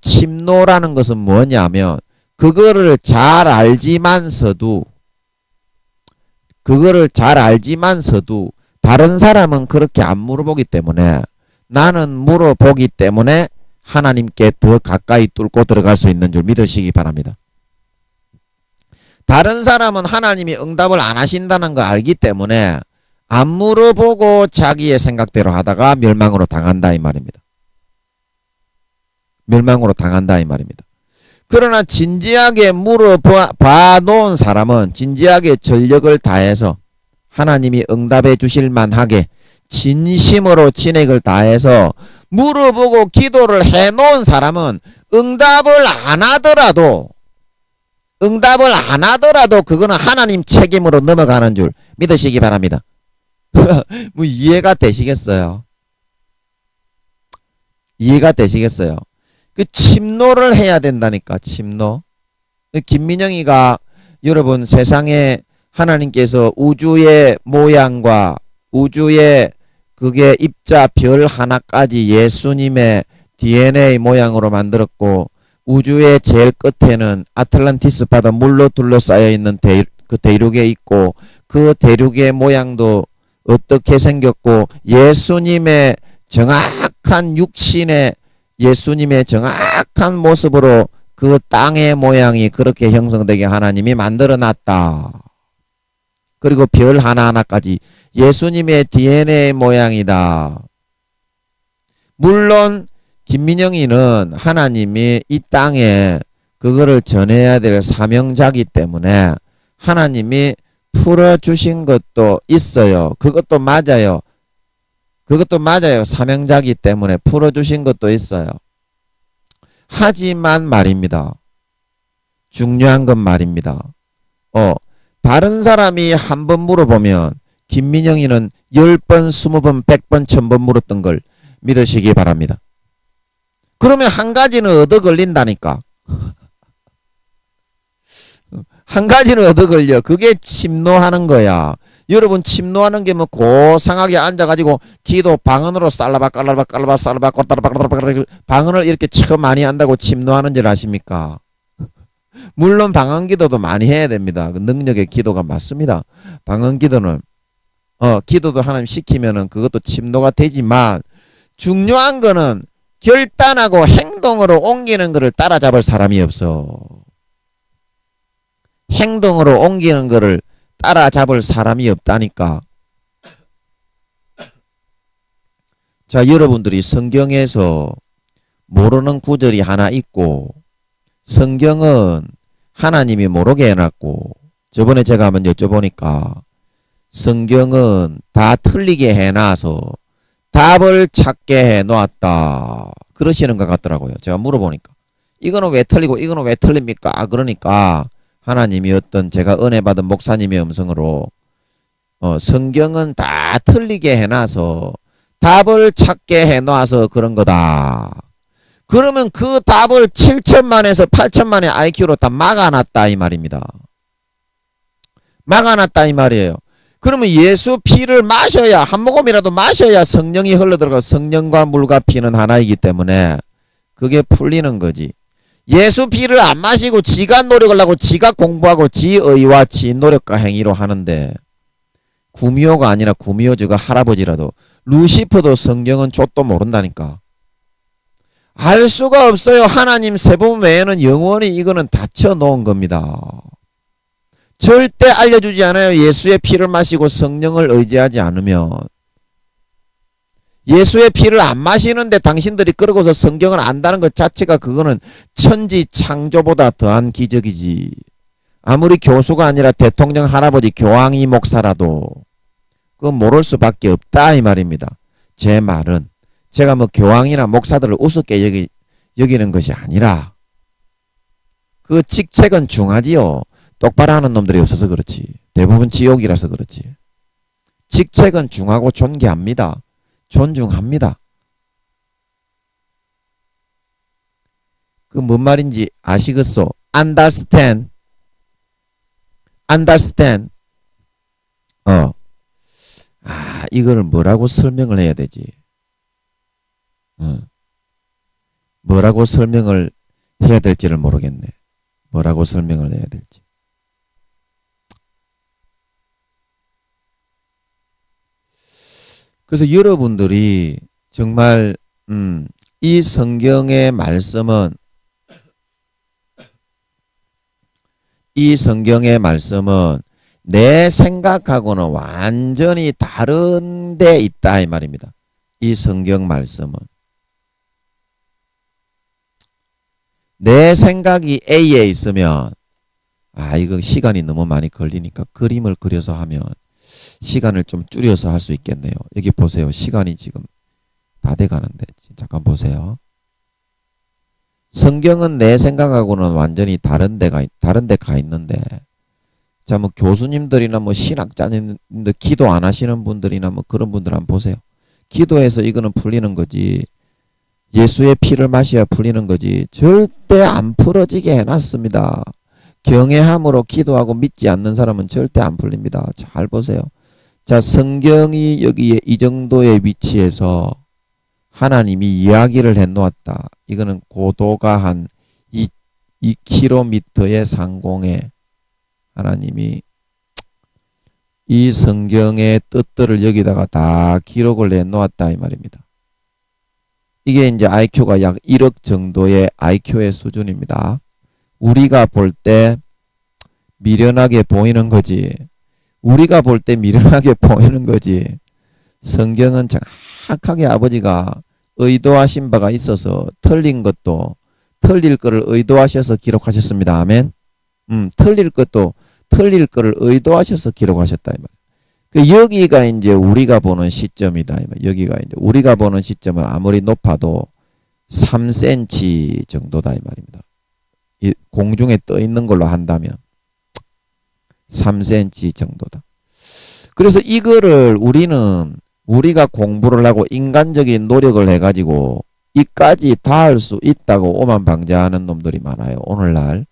침노라는 것은 뭐냐면 그거를 잘 알지만서도 다른 사람은 그렇게 안 물어보기 때문에 나는 물어보기 때문에 하나님께 더 가까이 뚫고 들어갈 수 있는 줄 믿으시기 바랍니다. 다른 사람은 하나님이 응답을 안 하신다는 거 알기 때문에 안 물어보고 자기의 생각대로 하다가 멸망으로 당한다 이 말입니다. 멸망으로 당한다 이 말입니다. 그러나 진지하게 물어봐 놓은 사람은 진지하게 전력을 다해서 하나님이 응답해 주실 만하게 진심으로 진액을 다해서 물어보고 기도를 해 놓은 사람은 응답을 안 하더라도 응답을 안 하더라도 그거는 하나님 책임으로 넘어가는 줄 믿으시기 바랍니다. 뭐 이해가 되시겠어요? 이해가 되시겠어요? 그 침노를 해야 된다니까, 침노. 김민영이가 여러분 세상에 하나님께서 우주의 모양과 우주의 그게 입자 별 하나까지 예수님의 DNA 모양으로 만들었고 우주의 제일 끝에는 아틀란티스 바다 물로 둘러싸여 있는 그 대륙에 있고 그 대륙의 모양도 어떻게 생겼고 예수님의 정확한 육신의 예수님의 정확한 모습으로 그 땅의 모양이 그렇게 형성되게 하나님이 만들어 놨다. 그리고 별 하나하나까지 예수님의 DNA 모양이다. 물론 김민영이는 하나님이 이 땅에 그거를 전해야 될 사명자이기 때문에 하나님이 풀어주신 것도 있어요. 그것도 맞아요. 그것도 맞아요. 사명자이기 때문에 풀어주신 것도 있어요. 하지만 말입니다. 중요한 건 말입니다. 다른 사람이 한 번 물어보면 김민영이는 10번, 20번, 100번, 1000번 물었던 걸 믿으시기 바랍니다. 그러면 한 가지는 얻어 걸린다니까. 한 가지는 얻어 걸려. 그게 침노하는 거야. 여러분 침노하는 게 뭐 고상하게 앉아가지고 기도 방언으로 살라박 깔라박 깔라박 살라박 꼬따라박 방언을 이렇게 처음 많이 한다고 침노하는 줄 아십니까? 물론 방언 기도도 많이 해야 됩니다. 그 능력의 기도가 맞습니다. 방언 기도는 기도도 하나님 시키면은 그것도 침노가 되지만 중요한 거는 결단하고 행동으로 옮기는 것을 따라잡을 사람이 없어. 행동으로 옮기는 것을 따라잡을 사람이 없다니까. 자, 여러분들이 성경에서 모르는 구절이 하나 있고 성경은 하나님이 모르게 해놨고 저번에 제가 한번 여쭤보니까 성경은 다 틀리게 해놔서 답을 찾게 해놓았다. 그러시는 것 같더라고요. 제가 물어보니까 이거는 왜 틀리고 이거는 왜 틀립니까? 그러니까 하나님이 어떤 제가 은혜 받은 목사님의 음성으로 성경은 다 틀리게 해놔서 답을 찾게 해놔서 그런 거다. 그러면 그 답을 7천만에서 8천만의 IQ로 다 막아놨다 이 말입니다. 막아놨다 이 말이에요. 그러면 예수 피를 마셔야 한 모금이라도 마셔야 성령이 흘러들어가 성령과 물과 피는 하나이기 때문에 그게 풀리는 거지. 예수 피를 안 마시고 지가 노력을 하고 지가 공부하고 지 의와 지 노력과 행위로 하는데 구미호가 아니라 구미호주가 할아버지라도 루시퍼도 성경은 족도 모른다니까. 알 수가 없어요. 하나님 세 분 외에는 영원히 이거는 닫혀 놓은 겁니다. 절대 알려주지 않아요. 예수의 피를 마시고 성령을 의지하지 않으면. 예수의 피를 안 마시는데 당신들이 그러고서 성경을 안다는 것 자체가 그거는 천지 창조보다 더한 기적이지. 아무리 교수가 아니라 대통령 할아버지 교황이 목사라도 그건 모를 수밖에 없다 이 말입니다. 제 말은 제가 뭐 교황이나 목사들을 우습게 여기는 것이 아니라 그 직책은 중하지요. 똑바로 하는 놈들이 없어서 그렇지. 대부분 지옥이라서 그렇지. 직책은 중하고 존귀합니다. 존중합니다. 그 뭔 말인지 아시겠소? understand. 이거를 뭐라고 설명을 해야 되지? 뭐라고 설명을 해야 될지를 모르겠네. 뭐라고 설명을 해야 될지. 그래서 여러분들이 정말 이 성경의 말씀은 내 생각하고는 완전히 다른 데 있다 이 말입니다. 이 성경 말씀은 내 생각이 A에 있으면 이거 시간이 너무 많이 걸리니까 그림을 그려서 하면 시간을 좀 줄여서 할 수 있겠네요. 여기 보세요. 시간이 지금 다 돼가는데 잠깐 보세요. 성경은 내 생각하고는 완전히 다른 데 가 있는데, 자, 뭐 교수님들이나 뭐 신학자님들 기도 안 하시는 분들이나 뭐 그런 분들 한번 보세요. 기도해서 이거는 풀리는 거지. 예수의 피를 마셔야 풀리는 거지. 절대 안 풀어지게 해놨습니다. 경외함으로 기도하고 믿지 않는 사람은 절대 안 풀립니다. 잘 보세요. 자, 성경이 여기에 이 정도의 위치에서 하나님이 이야기를 해놓았다. 이거는 고도가 한 2km의 상공에 하나님이 이 성경의 뜻들을 여기다가 다 기록을 해놓았다 이 말입니다. 이게 이제 IQ가 약 1억 정도의 IQ의 수준입니다. 우리가 볼 때 미련하게 보이는 거지. 우리가 볼 때 미련하게 보이는 거지. 성경은 정확하게 아버지가 의도하신 바가 있어서 틀린 것도 틀릴 거를 의도하셔서 기록하셨습니다. 아멘. 틀릴 것도 틀릴 거를 의도하셔서 기록하셨다 이 말. 그 여기가 이제 우리가 보는 시점이다 이 말. 여기가 이제 우리가 보는 시점은 아무리 높아도 3cm 정도다 이 말입니다. 이 공중에 떠 있는 걸로 한다면 3cm 정도다. 그래서 이거를 우리가 공부를 하고 인간적인 노력을 해가지고 이까지 닿을 수 있다고 오만방자하는 놈들이 많아요. 오늘날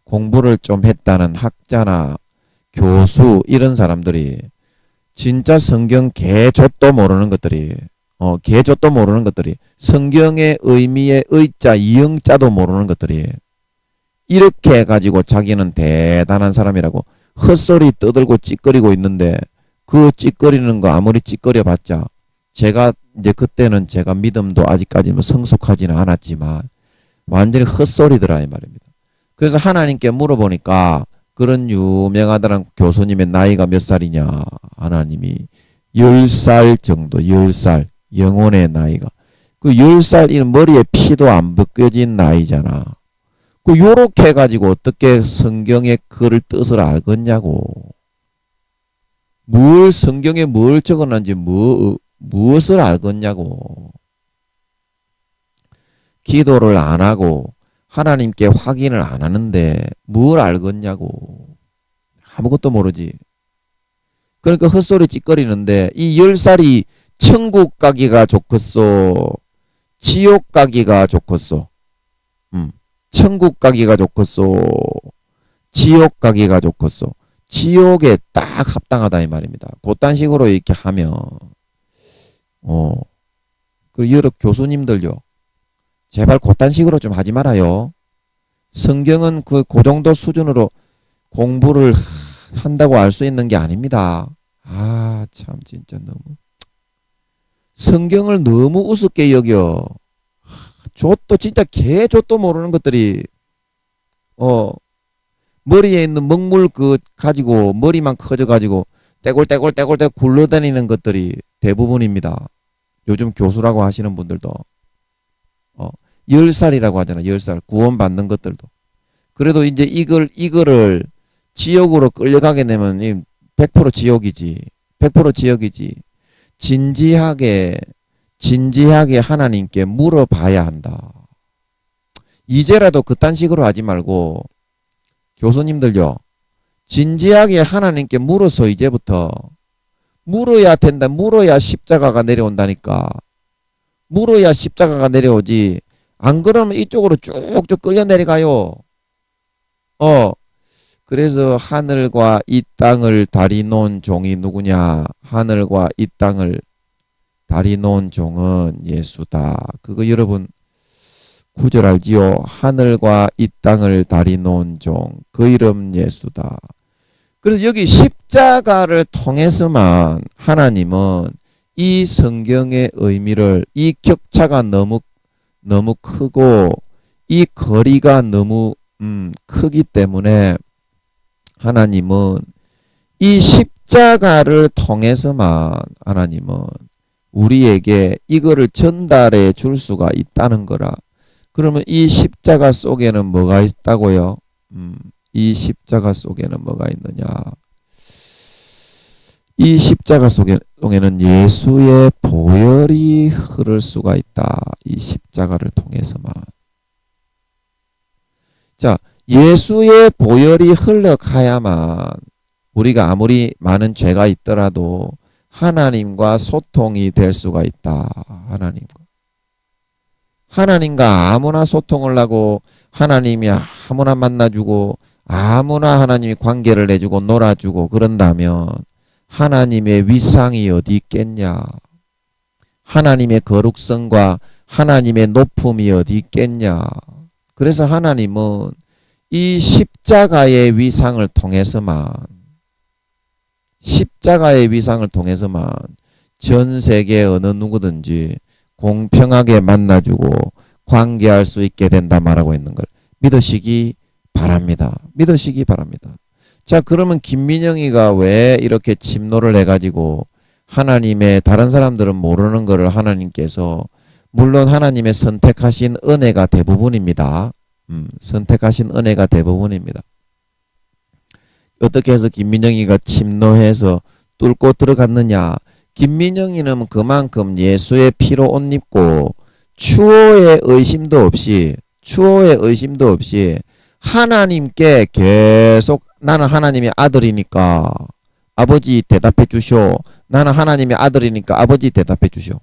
공부를 좀 했다는 학자나 교수 이런 사람들이 진짜 성경 개조도 모르는 것들이 개조도 모르는 것들이 성경의 의미의 의자 이응자도 모르는 것들이 이렇게 해가지고 자기는 대단한 사람이라고 헛소리 떠들고 찌꺼리고 있는데 그 찌꺼리는 거 아무리 찌꺼려 봤자 제가 이제 그때는 제가 믿음도 아직까지 뭐 성숙하지는 않았지만 완전히 헛소리더라 이 말입니다. 그래서 하나님께 물어보니까 그런 유명하다는 교수님의 나이가 몇 살이냐 하나님이 10살 정도 10살 영혼의 나이가 그 10살 머리에 피도 안 벗겨진 나이잖아. 그 요렇게 해가지고 어떻게 성경의 글을 뜻을 알겠냐고. 성경에 뭘 적어놨는지 무엇을 알겠냐고. 기도를 안 하고 하나님께 확인을 안 하는데 뭘 알겠냐고. 아무것도 모르지. 그러니까 헛소리 찌꺼리는데 이 10살이 천국 가기가 좋겠소 지옥 가기가 좋겠소. 천국 가기가 좋겠소 지옥 가기가 좋겠소. 지옥에 딱 합당하다 이 말입니다. 그딴 식으로 이렇게 하면 그 여러 교수님들요 제발 그딴 식으로 좀 하지 말아요. 성경은 그 정도 수준으로 공부를 한다고 알 수 있는 게 아닙니다. 아, 참 진짜 너무 성경을 너무 우습게 여겨. 좆도 진짜 개좆도 모르는 것들이 머리에 있는 먹물 그 가지고 머리만 커져 가지고 떼굴떼굴 굴러다니는 것들이 대부분입니다. 요즘 교수라고 하시는 분들도 10살이라고 하잖아. 10살 구원받는 것들도. 그래도 이제 이거를 지옥으로 끌려가게 되면 100% 지옥이지. 100% 지옥이지. 진지하게 하나님께 물어봐야 한다. 이제라도 그딴 식으로 하지 말고 교수님들요. 진지하게 하나님께 물어서 이제부터 물어야 된다. 물어야 십자가가 내려온다니까. 물어야 십자가가 내려오지. 안 그러면 이쪽으로 쭉쭉 끌려 내려가요. 그래서 하늘과 이 땅을 다리 놓은 종이 누구냐? 하늘과 이 땅을 다리 놓은 종은 예수다. 그거 여러분 구절 알지요? 하늘과 이 땅을 다리 놓은 종, 그 이름 예수다. 그래서 여기 십자가를 통해서만 하나님은 이 성경의 의미를 이 격차가 너무 크고 이 거리가 너무 크기 때문에 하나님은 이 십자가를 통해서만 하나님은 우리에게 이거를 전달해 줄 수가 있다는 거라. 그러면 이 십자가 속에는 뭐가 있다고요? 이 십자가 속에는 뭐가 있느냐? 이 십자가 속에는 예수의 보혈이 흐를 수가 있다. 이 십자가를 통해서만. 자, 예수의 보혈이 흘러가야만 우리가 아무리 많은 죄가 있더라도 하나님과 소통이 될 수가 있다. 하나님과 아무나 소통을 하고 하나님이 아무나 만나주고 아무나 하나님이 관계를 내주고 놀아주고 그런다면 하나님의 위상이 어디 있겠냐? 하나님의 거룩성과 하나님의 높음이 어디 있겠냐? 그래서 하나님은 이 십자가의 위상을 통해서만 전 세계 어느 누구든지 공평하게 만나주고 관계할 수 있게 된다 말하고 있는 걸 믿으시기 바랍니다. 자, 그러면 김민영이가 왜 이렇게 침노를 해가지고 하나님의 다른 사람들은 모르는 것을 하나님께서 물론 하나님의 선택하신 은혜가 대부분입니다. 선택하신 은혜가 대부분입니다. 어떻게 해서 김민영이가 침노해서 뚫고 들어갔느냐? 김민영이는 그만큼 예수의 피로 옷 입고 추호의 의심도 없이 하나님께 계속 나는 하나님의 아들이니까 아버지 대답해 주시오. 나는 하나님의 아들이니까 아버지 대답해 주시오.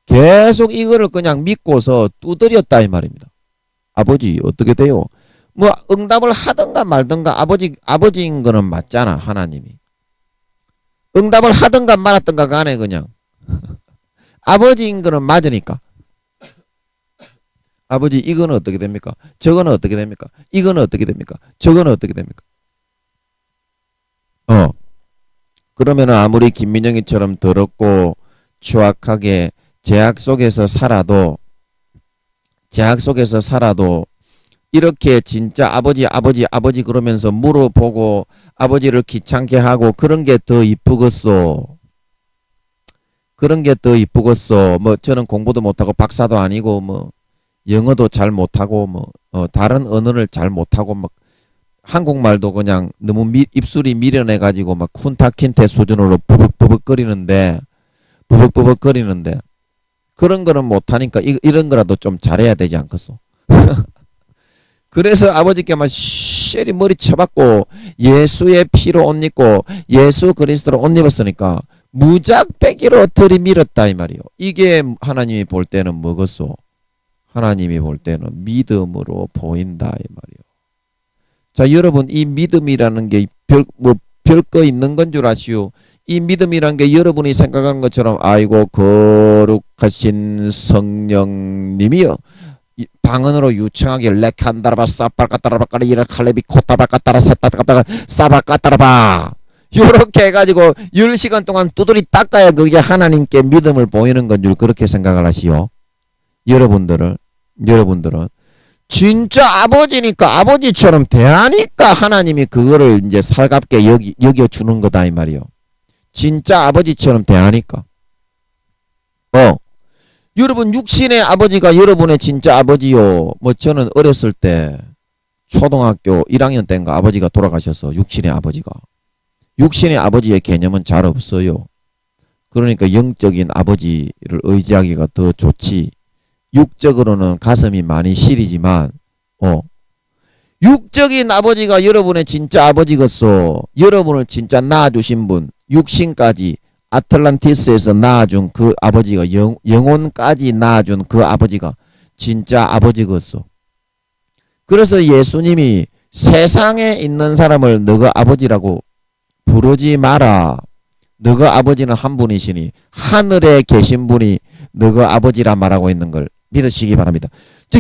계속 이거를 그냥 믿고서 두드렸다 이 말입니다. 아버지 어떻게 돼요? 뭐 응답을 하든가 말든가 아버지인 거는 맞잖아. 하나님이 응답을 하든가 말았든가 간에 그냥 아버지인 거는 맞으니까 아버지 이거는 어떻게 됩니까? 저거는 어떻게 됩니까? 이거는 어떻게 됩니까? 저거는 어떻게 됩니까? 그러면은 아무리 김민영이처럼 더럽고 추악하게 제약 속에서 살아도 이렇게 진짜 아버지 그러면서 물어보고 아버지를 귀찮게 하고 그런 게 더 이쁘겠소. 뭐 저는 공부도 못하고 박사도 아니고 뭐 영어도 잘 못하고 뭐 다른 언어를 잘 못하고 막 한국말도 그냥 너무 입술이 미련해 가지고 막 쿤타킨테 수준으로 버벅버벅거리는데 그런 거는 못하니까 이런 거라도 좀 잘해야 되지 않겠소? 그래서 아버지께 막 쉐리 머리 쳐박고 예수의 피로 옷 입고 예수 그리스도로 옷 입었으니까 무작배기로 들이밀었다 이 말이요. 이게 하나님이 볼 때는 뭐겠소? 하나님이 볼 때는 믿음으로 보인다 이 말이요. 자, 여러분 이 믿음이라는 게 별거 있는 건 줄 아시오? 이 믿음이란 게 여러분이 생각하는 것처럼 아이고 거룩하신 성령님이요 방언으로 유창하게 레칸다라바 싸바까따라바까라 이라칼레비 코타바까따라 세따까따라 싸바까따라바 요렇게 해가지고 10시간 동안 두드리 닦아야 그게 하나님께 믿음을 보이는 건 줄 그렇게 생각을 하시오. 여러분들은 진짜 아버지니까 아버지처럼 대하니까 하나님이 그거를 이제 살갑게 여겨주는 거다 이 말이요. 진짜 아버지처럼 대하니까. 여러분 육신의 아버지가 여러분의 진짜 아버지요. 뭐 저는 어렸을 때 초등학교 1학년 때인가 아버지가 돌아가셨어. 육신의 아버지의 개념은 잘 없어요. 그러니까 영적인 아버지를 의지하기가 더 좋지. 육적으로는 가슴이 많이 시리지만 육적인 아버지가 여러분의 진짜 아버지겠소. 여러분을 진짜 낳아주신 분 육신까지 아틀란티스에서 낳아준 그 아버지가 영혼까지 낳아준 그 아버지가 진짜 아버지겠소. 그래서 예수님이 세상에 있는 사람을 너가 아버지라고 부르지 마라. 너가 아버지는 한 분이시니 하늘에 계신 분이 너가 아버지라 말하고 있는 걸 믿으시기 바랍니다.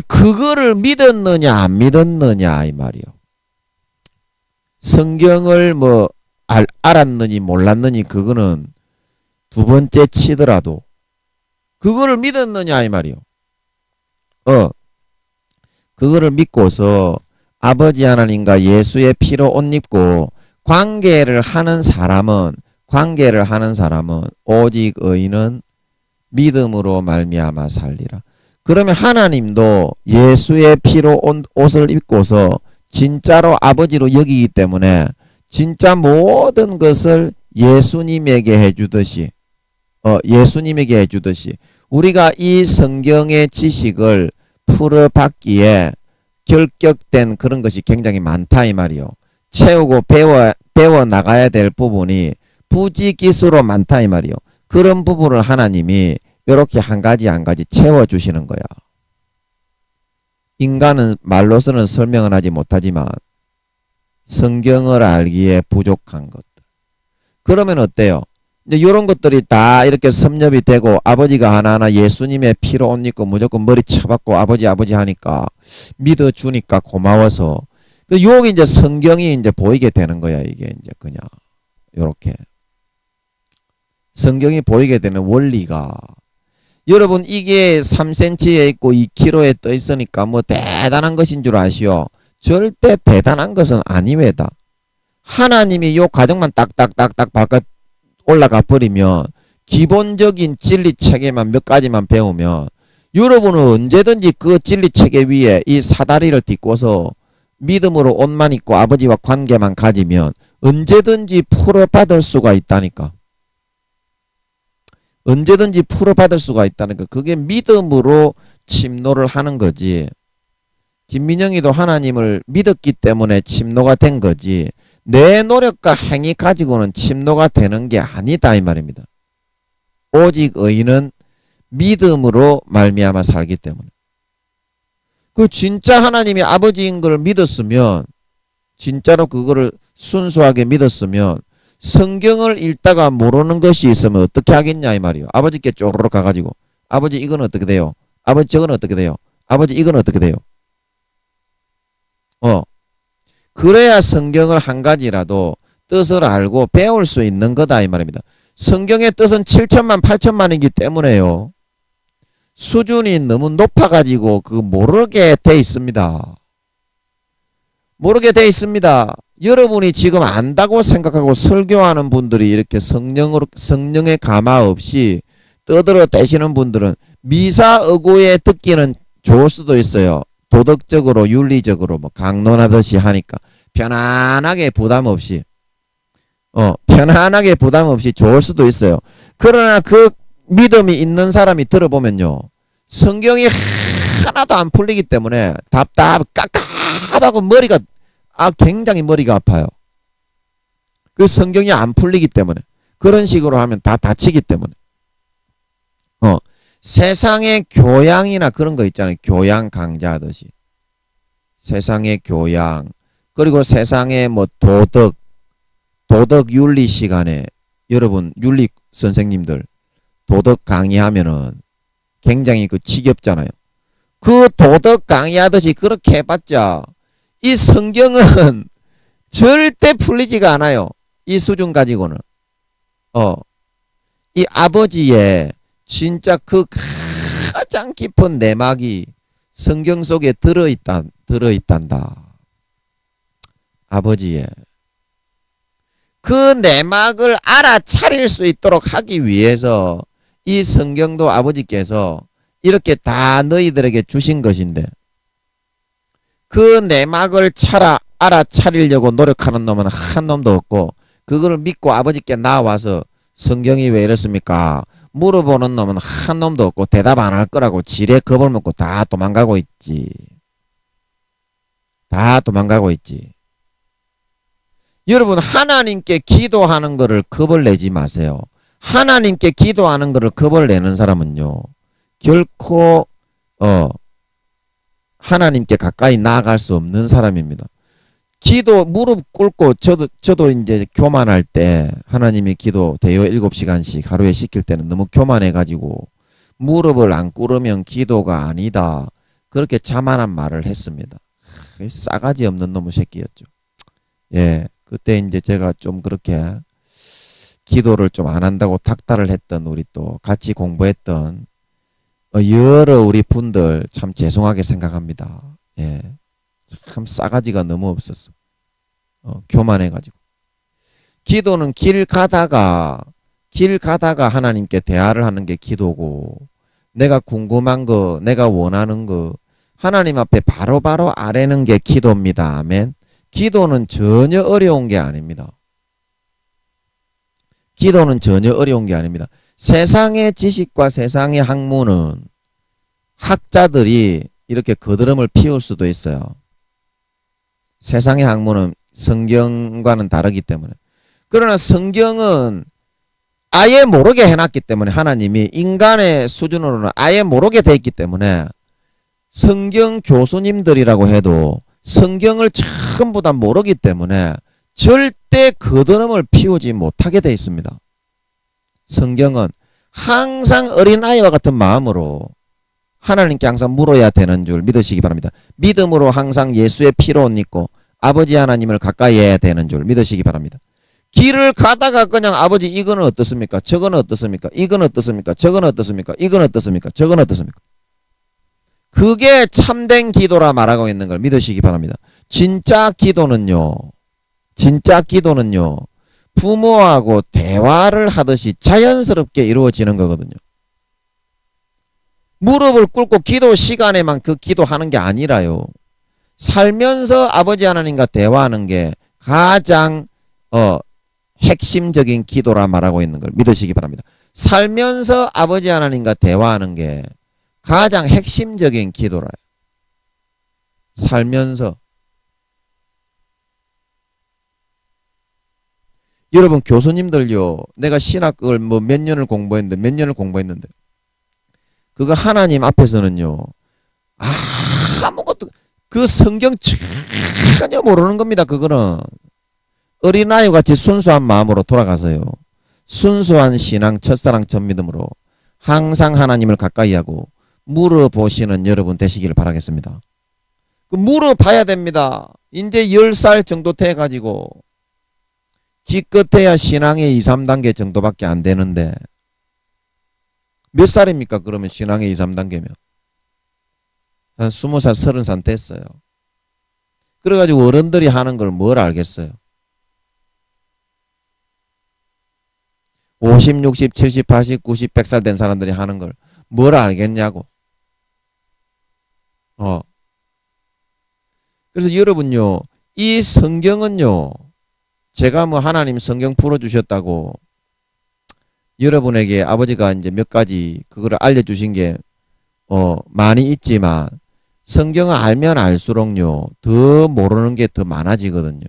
그거를 믿었느냐 안 믿었느냐 이 말이요. 성경을 뭐 알았느니 몰랐느니 그거는 두 번째 치더라도 그거를 믿었느냐 이 말이요. 그거를 믿고서 아버지 하나님과 예수의 피로 옷 입고 관계를 하는 사람은 오직 의인은 믿음으로 말미암아 살리라. 그러면 하나님도 예수의 피로 옷을 입고서 진짜로 아버지로 여기기 때문에 진짜 모든 것을 예수님에게 해주듯이 우리가 이 성경의 지식을 풀어받기에 결격된 그런 것이 굉장히 많다 이 말이요. 채우고 배워 나가야 될 부분이 부지기수로 많다 이 말이요. 그런 부분을 하나님이 이렇게 한 가지 한 가지 채워주시는 거야. 인간은 말로서는 설명을 하지 못하지만 성경을 알기에 부족한 것들. 그러면 어때요? 이제 이런 것들이 다 이렇게 섭렵이 되고 아버지가 하나하나 예수님의 피로 옷 입고 무조건 머리 쳐박고 아버지 하니까 믿어주니까 고마워서 요게 이제 성경이 이제 보이게 되는 거야. 이게 이제 그냥 요렇게 성경이 보이게 되는 원리가 여러분 이게 3cm에 있고 2kg에 떠 있으니까 뭐 대단한 것인 줄 아시오? 절대 대단한 것은 아니외다. 하나님이 요 과정만 딱딱딱딱 바꿔 올라가 버리면 기본적인 진리 체계만 몇 가지만 배우면 여러분은 언제든지 그 진리 체계 위에 이 사다리를 딛고서 믿음으로 옷만 입고 아버지와 관계만 가지면 언제든지 풀어받을 수가 있다니까. 언제든지 풀어받을 수가 있다는 거. 그게 믿음으로 침노를 하는 거지. 김민영이도 하나님을 믿었기 때문에 침노가 된 거지. 내 노력과 행위 가지고는 침노가 되는 게 아니다 이 말입니다. 오직 의인은 믿음으로 말미암아 살기 때문에. 그 진짜 하나님이 아버지인 걸 믿었으면 진짜로 그거를 순수하게 믿었으면 성경을 읽다가 모르는 것이 있으면 어떻게 하겠냐 이 말이요. 아버지께 쪼르륵 가가지고 아버지 이건 어떻게 돼요? 아버지 저건 어떻게 돼요? 아버지 이건 어떻게 돼요? 그래야 성경을 한 가지라도 뜻을 알고 배울 수 있는 거다 이 말입니다. 성경의 뜻은 7천만 8천만이기 때문에요. 수준이 너무 높아가지고 그 모르게 돼 있습니다. 모르게 돼 있습니다. 여러분이 지금 안다고 생각하고 설교하는 분들이 이렇게 성령의 감화 없이 떠들어 대시는 분들은 미사의구에 듣기는 좋을 수도 있어요. 도덕적으로 윤리적으로 뭐 강론하듯이 하니까 편안하게 부담 없이 좋을 수도 있어요. 그러나 그 믿음이 있는 사람이 들어보면요. 성경이 하나도 안 풀리기 때문에 깝깝하고 머리가 굉장히 머리가 아파요. 그 성경이 안 풀리기 때문에 그런 식으로 하면 다 다치기 때문에 세상의 교양이나 그런 거 있잖아요. 교양 강좌하듯이 세상의 교양 그리고 세상의 뭐 도덕 윤리 시간에 여러분 윤리 선생님들 도덕 강의하면은 굉장히 그 지겹잖아요. 그 도덕 강의하듯이 그렇게 해봤자 이 성경은 절대 풀리지가 않아요. 이 수준 가지고는 이 아버지의 진짜 그 가장 깊은 내막이 성경 속에 들어있단다. 아버지의 그 내막을 알아차릴 수 있도록 하기 위해서 이 성경도 아버지께서 이렇게 다 너희들에게 주신 것인데 그 내막을 알아차리려고 노력하는 놈은 한 놈도 없고 그걸 믿고 아버지께 나와서 성경이 왜 이렇습니까? 물어보는 놈은 한 놈도 없고 대답 안 할 거라고 지레 겁을 먹고 다 도망가고 있지. 다 도망가고 있지. 여러분 하나님께 기도하는 거를 겁을 내지 마세요. 하나님께 기도하는 거를 겁을 내는 사람은요. 결코 하나님께 가까이 나아갈 수 없는 사람입니다. 기도 무릎 꿇고 저도 이제 교만할 때 하나님이 기도 대여 7시간씩 하루에 시킬 때는 너무 교만해가지고 무릎을 안 꿇으면 기도가 아니다. 그렇게 자만한 말을 했습니다. 싸가지 없는 놈의 새끼였죠. 예, 그때 이제 제가 좀 그렇게 기도를 좀 안 한다고 닥달을 했던 우리 또 같이 공부했던 여러 우리 분들 참 죄송하게 생각합니다. 예. 참 싸가지가 너무 없었어. 교만해가지고. 기도는 길 가다가 하나님께 대화를 하는 게 기도고 내가 궁금한 거 내가 원하는 거 하나님 앞에 바로바로 아뢰는 게 기도입니다. 아멘. 기도는 전혀 어려운 게 아닙니다. 기도는 전혀 어려운 게 아닙니다. 세상의 지식과 세상의 학문은 학자들이 이렇게 거드름을 피울 수도 있어요. 세상의 학문은 성경과는 다르기 때문에. 그러나 성경은 아예 모르게 해놨기 때문에 하나님이 인간의 수준으로는 아예 모르게 돼 있기 때문에 성경 교수님들이라고 해도 성경을 전부 다 모르기 때문에 절대 거드름을 피우지 못하게 돼 있습니다. 성경은 항상 어린아이와 같은 마음으로 하나님께 항상 물어야 되는 줄 믿으시기 바랍니다. 믿음으로 항상 예수의 피로 옷 입고 아버지 하나님을 가까이 해야 되는 줄 믿으시기 바랍니다. 길을 가다가 그냥 아버지 이거는 어떻습니까? 저거는 어떻습니까? 이건 어떻습니까? 저거는 어떻습니까? 이건 어떻습니까? 저건 어떻습니까? 그게 참된 기도라 말하고 있는 걸 믿으시기 바랍니다. 진짜 기도는요. 부모하고 대화를 하듯이 자연스럽게 이루어지는 거거든요. 무릎을 꿇고 기도 시간에만 그 기도하는 게 아니라요. 살면서 아버지 하나님과 대화하는 게 가장 핵심적인 기도라 말하고 있는 걸 믿으시기 바랍니다. 살면서 아버지 하나님과 대화하는 게 가장 핵심적인 기도라요. 살면서. 여러분 교수님들요. 내가 신학을 뭐 몇 년을 공부했는데 그거 하나님 앞에서는요. 아무것도 그 성경 전혀 모르는 겁니다. 그거는 어린아이 같이 순수한 마음으로 돌아가서요. 순수한 신앙 첫사랑 첫 믿음으로 항상 하나님을 가까이 하고 물어보시는 여러분 되시기를 바라겠습니다. 그 물어봐야 됩니다. 이제 10살 정도 돼가지고 기껏해야 신앙의 2, 3단계 정도밖에 안 되는데 몇 살입니까? 그러면 신앙의 2, 3단계면 한 20살, 30살 됐어요. 그래가지고 어른들이 하는 걸 뭘 알겠어요? 50, 60, 70, 80, 90, 100살 된 사람들이 하는 걸 뭘 알겠냐고. 그래서 여러분요, 이 성경은요, 제가 뭐 하나님 성경 풀어주셨다고 여러분에게 아버지가 이제 몇 가지 그거를 알려주신 게 많이 있지만 성경을 알면 알수록요, 더 모르는 게 더 많아지거든요.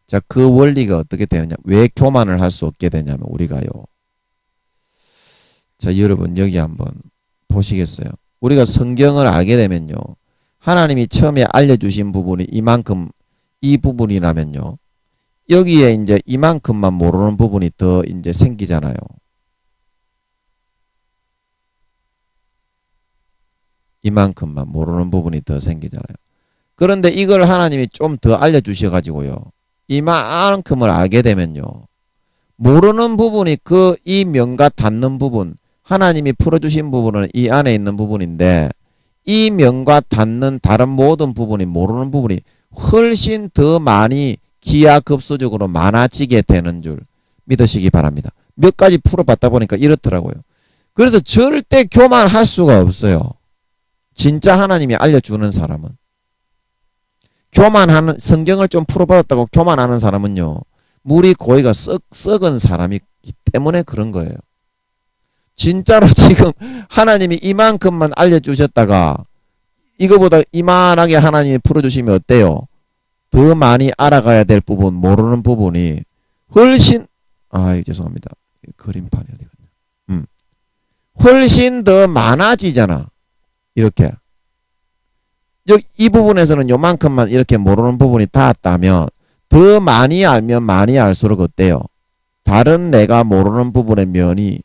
자, 그 원리가 어떻게 되느냐? 왜 교만을 할 수 없게 되냐면 우리가요. 자, 여러분 여기 한번 보시겠어요? 우리가 성경을 알게 되면요. 하나님이 처음에 알려주신 부분이 이만큼 이 부분이라면요. 여기에 이제 이만큼만 모르는 부분이 더 이제 생기잖아요. 이만큼만 모르는 부분이 더 생기잖아요. 그런데 이걸 하나님이 좀 더 알려주셔가지고요. 이만큼을 알게 되면요. 모르는 부분이 이 면과 닿는 부분, 하나님이 풀어주신 부분은 이 안에 있는 부분인데 이 면과 닿는 다른 모든 부분이 모르는 부분이 훨씬 더 많이 기하급수적으로 많아지게 되는 줄 믿으시기 바랍니다. 몇 가지 풀어봤다 보니까 이렇더라고요. 그래서 절대 교만할 수가 없어요. 진짜 하나님이 알려주는 사람은. 교만하는, 성경을 좀 풀어받았다고 교만하는 사람은요. 물이 고기가 썩은 사람이기 때문에 그런 거예요. 진짜로 지금 하나님이 이만큼만 알려주셨다가 이거보다 이만하게 하나님이 풀어주시면 어때요? 더 많이 알아가야 될 부분, 모르는 부분이 훨씬, 죄송합니다. 그림판이 어디 갔냐. 훨씬 더 많아지잖아. 이렇게. 이 부분에서는 요만큼만 이렇게 모르는 부분이 닿았다면 더 많이 알면 많이 알수록 어때요? 다른 내가 모르는 부분의 면이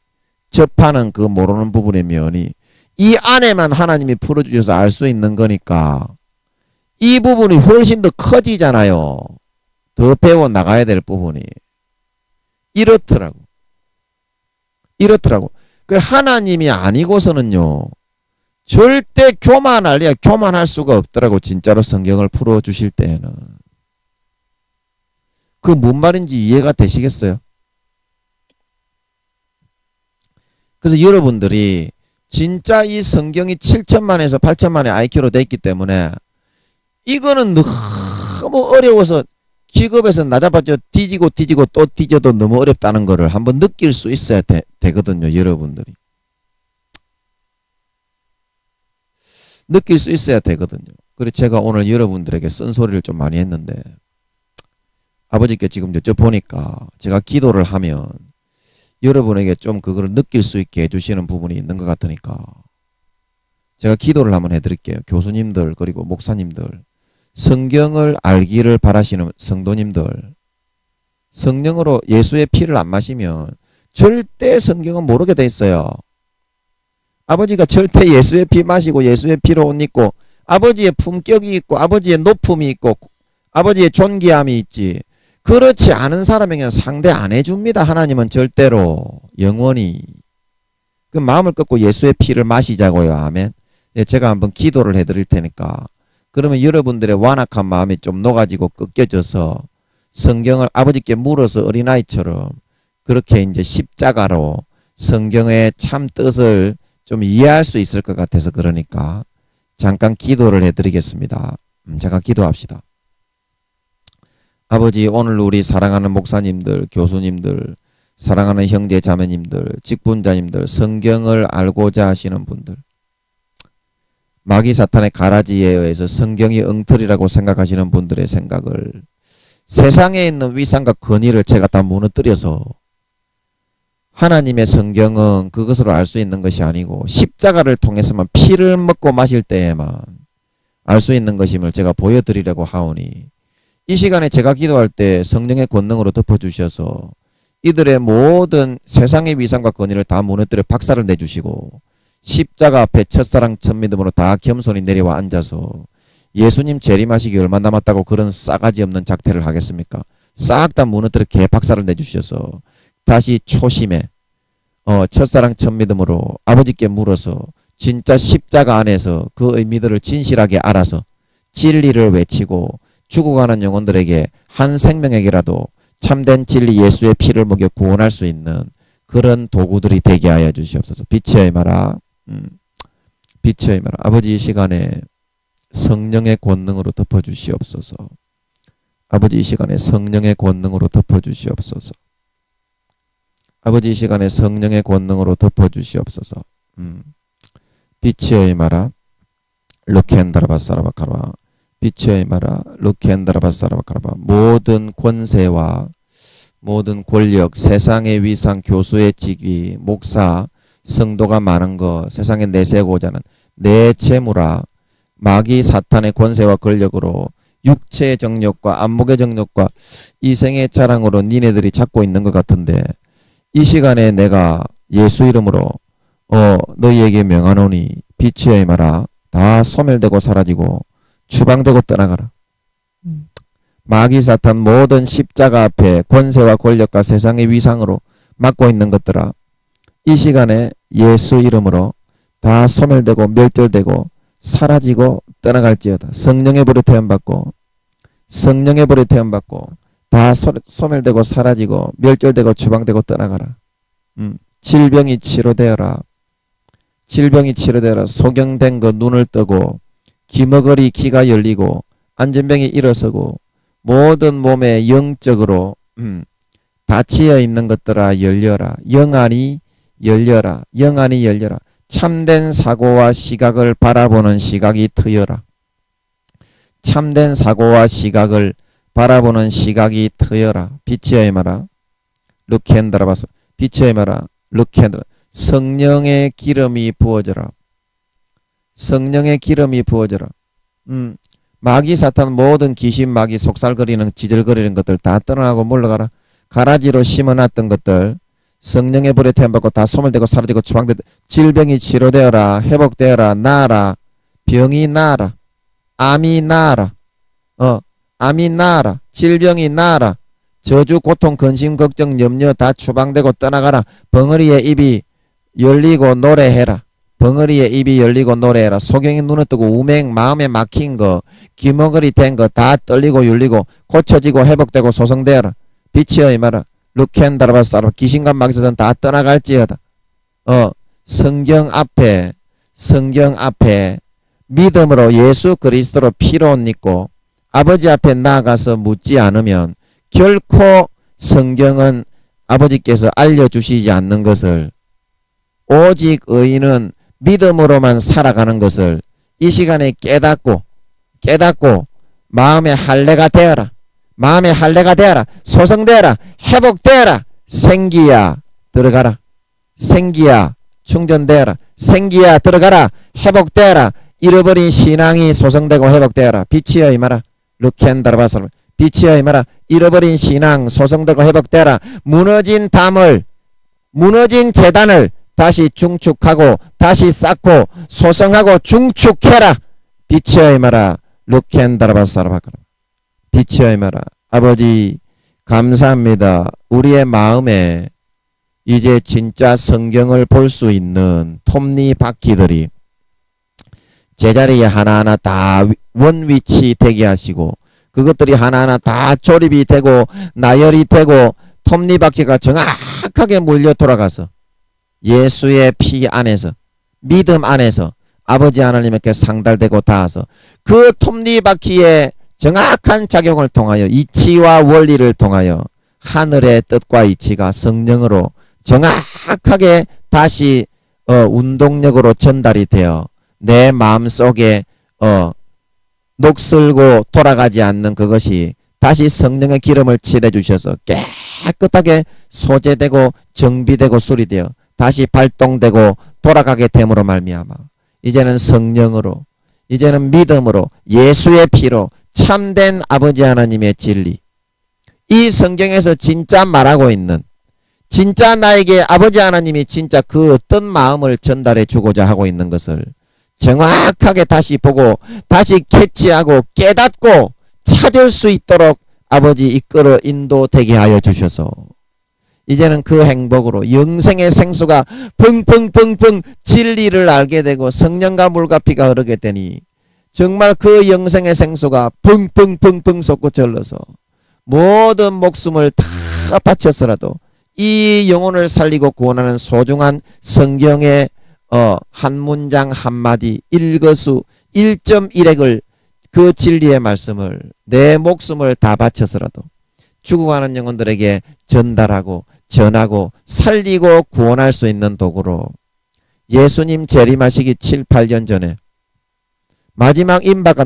접하는 그 모르는 부분의 면이 이 안에만 하나님이 풀어주셔서 알 수 있는 거니까 이 부분이 훨씬 더 커지잖아요. 더 배워 나가야 될 부분이. 이렇더라고. 그 하나님이 아니고서는요. 절대 교만할 수가 없더라고. 진짜로 성경을 풀어주실 때에는. 그 뭔 말인지 이해가 되시겠어요? 그래서 여러분들이 진짜 이 성경이 7천만에서 8천만의 IQ로 돼 있기 때문에 이거는 너무 어려워서 기급에서 낮아봤자 뒤지고 또 뒤져도 너무 어렵다는 거를 한번 느낄 수 있어야 되거든요. 여러분들이. 느낄 수 있어야 되거든요. 그래서 제가 오늘 여러분들에게 쓴소리를 좀 많이 했는데 아버지께 지금 여쭤보니까 제가 기도를 하면 여러분에게 좀 그걸 느낄 수 있게 해주시는 부분이 있는 것 같으니까 제가 기도를 한번 해드릴게요. 교수님들 그리고 목사님들, 성경을 알기를 바라시는 성도님들, 성령으로 예수의 피를 안 마시면 절대 성경은 모르게 돼 있어요. 아버지가 절대 예수의 피 마시고 예수의 피로 옷 입고 아버지의 품격이 있고 아버지의 높음이 있고 아버지의 존귀함이 있지, 그렇지 않은 사람에게는 상대 안 해줍니다. 하나님은 절대로 영원히. 그 마음을 꺾고 예수의 피를 마시자고요. 아멘. 예, 제가 한번 기도를 해드릴 테니까 그러면 여러분들의 완악한 마음이 좀 녹아지고 꺾여져서 성경을 아버지께 물어서 어린아이처럼 그렇게 이제 십자가로 성경의 참 뜻을 좀 이해할 수 있을 것 같아서 그러니까 잠깐 기도를 해드리겠습니다. 잠깐 기도합시다. 아버지, 오늘 우리 사랑하는 목사님들, 교수님들, 사랑하는 형제 자매님들, 직분자님들, 성경을 알고자 하시는 분들, 마귀 사탄의 가라지에 의해서 성경이 엉터리라고 생각하시는 분들의 생각을, 세상에 있는 위상과 권위를 제가 다 무너뜨려서 하나님의 성경은 그것으로 알 수 있는 것이 아니고 십자가를 통해서만, 피를 먹고 마실 때에만 알 수 있는 것임을 제가 보여드리려고 하오니 이 시간에 제가 기도할 때 성령의 권능으로 덮어주셔서 이들의 모든 세상의 위상과 권위를 다 무너뜨려 박살을 내주시고 십자가 앞에 첫사랑 첫 믿음으로 다 겸손히 내려와 앉아서 예수님 재림하시기 얼마 남았다고 그런 싸가지 없는 작태를 하겠습니까? 싹 다 무너뜨려 개박살을 내주셔서 다시 초심에 첫사랑 첫 믿음으로 아버지께 물어서 진짜 십자가 안에서 그 의미들을 진실하게 알아서 진리를 외치고 죽어가는 영혼들에게 한 생명에게라도 참된 진리 예수의 피를 먹여 구원할 수 있는 그런 도구들이 되게 하여 주시옵소서. 빛의 임하라. 빛의 임하라. 아버지, 이 시간에 성령의 권능으로 덮어주시옵소서. 아버지, 이 시간에 성령의 권능으로 덮어주시옵소서. 아버지, 이 시간에 성령의 권능으로 덮어주시옵소서. 빛의 임하라. 루켄다라바사라바카라. 빛의 임하라. 루켄다라바사라바카라. 모든 권세와 모든 권력, 세상의 위상, 교수의 직위, 목사, 성도가 많은 것, 세상에 내세우고자 하는 내 재물아, 마귀 사탄의 권세와 권력으로 육체의 정욕과 안목의 정욕과 이생의 자랑으로 니네들이 찾고 있는 것 같은데 이 시간에 내가 예수 이름으로 너희에게 명하노니 빛의 임하라. 다 소멸되고 사라지고 추방되고 떠나가라. 마귀 사탄 모든 십자가 앞에 권세와 권력과 세상의 위상으로 맡고 있는 것들아, 이 시간에 예수 이름으로 다 소멸되고 멸절되고 사라지고 떠나갈지어다. 성령의 불에 태움받고 성령의 불에 태움받고 다 소멸되고 사라지고 멸절되고 추방되고 떠나가라. 질병이 치료되어라. 질병이 치료되어라. 소경된 거 눈을 뜨고 기머거리 귀가 열리고 안전병이 일어서고 모든 몸에 영적으로 닫히어 있는 것들아 열려라. 영안이 열려라. 영안이 열려라. 참된 사고와 시각을 바라보는 시각이 트여라. 참된 사고와 시각을 바라보는 시각이 트여라. 빛의 임하라. 루켄다라바서. 빛의 임하라. 루켄다라. 성령의 기름이 부어져라. 성령의 기름이 부어져라. 마귀 사탄 모든 귀신 마귀 속살거리는 지질거리는 것들 다 떠나고 물러가라. 가라지로 심어놨던 것들 성령의 불에 태움받고 다 소멸되고 사라지고 추방되 질병이 치료되어라. 회복되어라. 나아라. 병이 나아라. 암이 나아라. 암이 나아라. 질병이 나아라. 저주 고통 근심 걱정 염려 다 추방되고 떠나가라. 벙어리의 입이 열리고 노래해라. 벙어리의 입이 열리고 노래해라. 소경이 눈을 뜨고 우맹 마음에 막힌 거 기머거리 된 거 다 떨리고 윤리고 고쳐지고 회복되고 소성되어라. 빛이여 임하라. 루켄다라바사라. 귀신과 마귀사탄 다 떠나갈지어다. 성경 앞에 믿음으로 예수 그리스도로 피로 옷 입고 아버지 앞에 나아가서 묻지 않으면 결코 성경은 아버지께서 알려주시지 않는 것을, 오직 의인은 믿음으로만 살아가는 것을 이 시간에 깨닫고 마음의 할례가 되어라. 마음의 할례가 되어라. 소성되어라. 회복되어라. 생기야 들어가라. 생기야 충전되어라. 생기야 들어가라. 회복되어라. 잃어버린 신앙이 소성되고 회복되어라. 빛이여 임하라. 르켄다라바사라. 빛이여 임하라. 잃어버린 신앙 소성되고 회복되어라. 무너진 담을 무너진 재단을 다시 중축하고 다시 쌓고 소성하고 중축해라. 빛이여 임하라. 르켄다라바사라바카라. 빛이여 임하라. 아버지 감사합니다. 우리의 마음에 이제 진짜 성경을 볼 수 있는 톱니바퀴들이 제자리에 하나하나 다 원위치 되게 하시고 그것들이 하나하나 다 조립이 되고 나열이 되고 톱니바퀴가 정확하게 물려 돌아가서 예수의 피 안에서 믿음 안에서 아버지 하나님께 상달되고 닿아서 그 톱니바퀴의 정확한 작용을 통하여 이치와 원리를 통하여 하늘의 뜻과 이치가 성령으로 정확하게 다시 운동력으로 전달이 되어 내 마음속에 녹슬고 돌아가지 않는 그것이 다시 성령의 기름을 칠해 주셔서 깨끗하게 소재되고 정비되고 수리되어 다시 발동되고 돌아가게 됨으로 말미암아 이제는 성령으로 이제는 믿음으로 예수의 피로 참된 아버지 하나님의 진리 이 성경에서 진짜 말하고 있는 진짜 나에게 아버지 하나님이 진짜 그 어떤 마음을 전달해 주고자 하고 있는 것을 정확하게 다시 보고 다시 캐치하고 깨닫고 찾을 수 있도록 아버지 이끌어 인도되게 하여 주셔서 이제는 그 행복으로 영생의 생수가 펑펑펑펑 진리를 알게 되고 성령과 물과 피가 흐르게 되니 정말 그 영생의 생수가 펑펑펑펑 솟고 절러서 모든 목숨을 다 바쳐서라도 이 영혼을 살리고 구원하는 소중한 성경의 한 문장 한마디 일거수 1.1핵을 그 진리의 말씀을 내 목숨을 다 바쳐서라도 죽어가는 영혼들에게 전달하고 전하고 살리고 구원할 수 있는 도구로 예수님 재림하시기 7, 8년 전에 마지막 임박가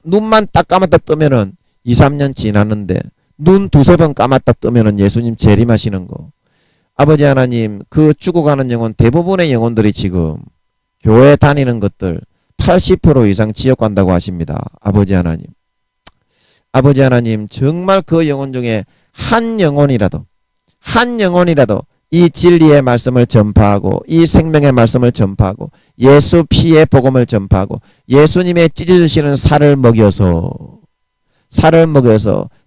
눈만 딱 감았다 뜨면은 2, 3년 지났는데 눈 두세 번 감았다 뜨면은 예수님 재림하시는 거 아버지 하나님 그 죽어가는 영혼 대부분의 영혼들이 지금 교회 다니는 것들 80% 이상 지옥 간다고 하십니다. 아버지 하나님 정말 그 영혼 중에 한 영혼이라도 이 진리의 말씀을 전파하고 이 생명의 말씀을 전파하고 예수 피의 복음을 전파하고 예수님의 찢어주시는 살을 먹여서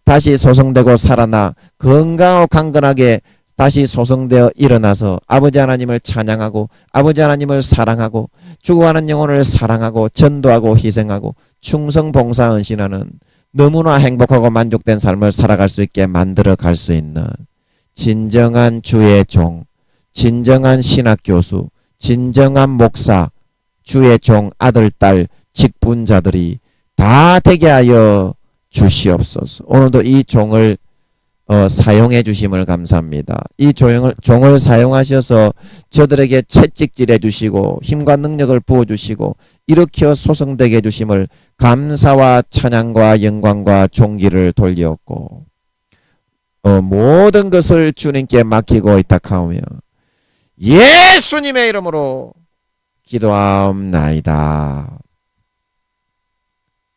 다시 소성되고 살아나 건강하고 강건하게 다시 소성되어 일어나서 아버지 하나님을 찬양하고 아버지 하나님을 사랑하고 죽어가는 영혼을 사랑하고 전도하고 희생하고 충성 봉사 헌신하는 너무나 행복하고 만족된 삶을 살아갈 수 있게 만들어 갈 수 있는 진정한 주의 종, 진정한 신학교수, 진정한 목사, 주의 종, 아들, 딸, 직분자들이 다 되게 하여 주시옵소서. 오늘도 이 종을 사용해 주심을 감사합니다. 이 종을 사용하셔서 저들에게 채찍질해 주시고 힘과 능력을 부어 주시고 일으켜 소성되게 해 주심을 감사와 찬양과 영광과 존귀를 돌리었고 모든 것을 주님께 맡기고 있다하오며 예수님의 이름으로 기도하옵나이다.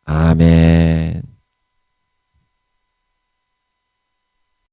아멘.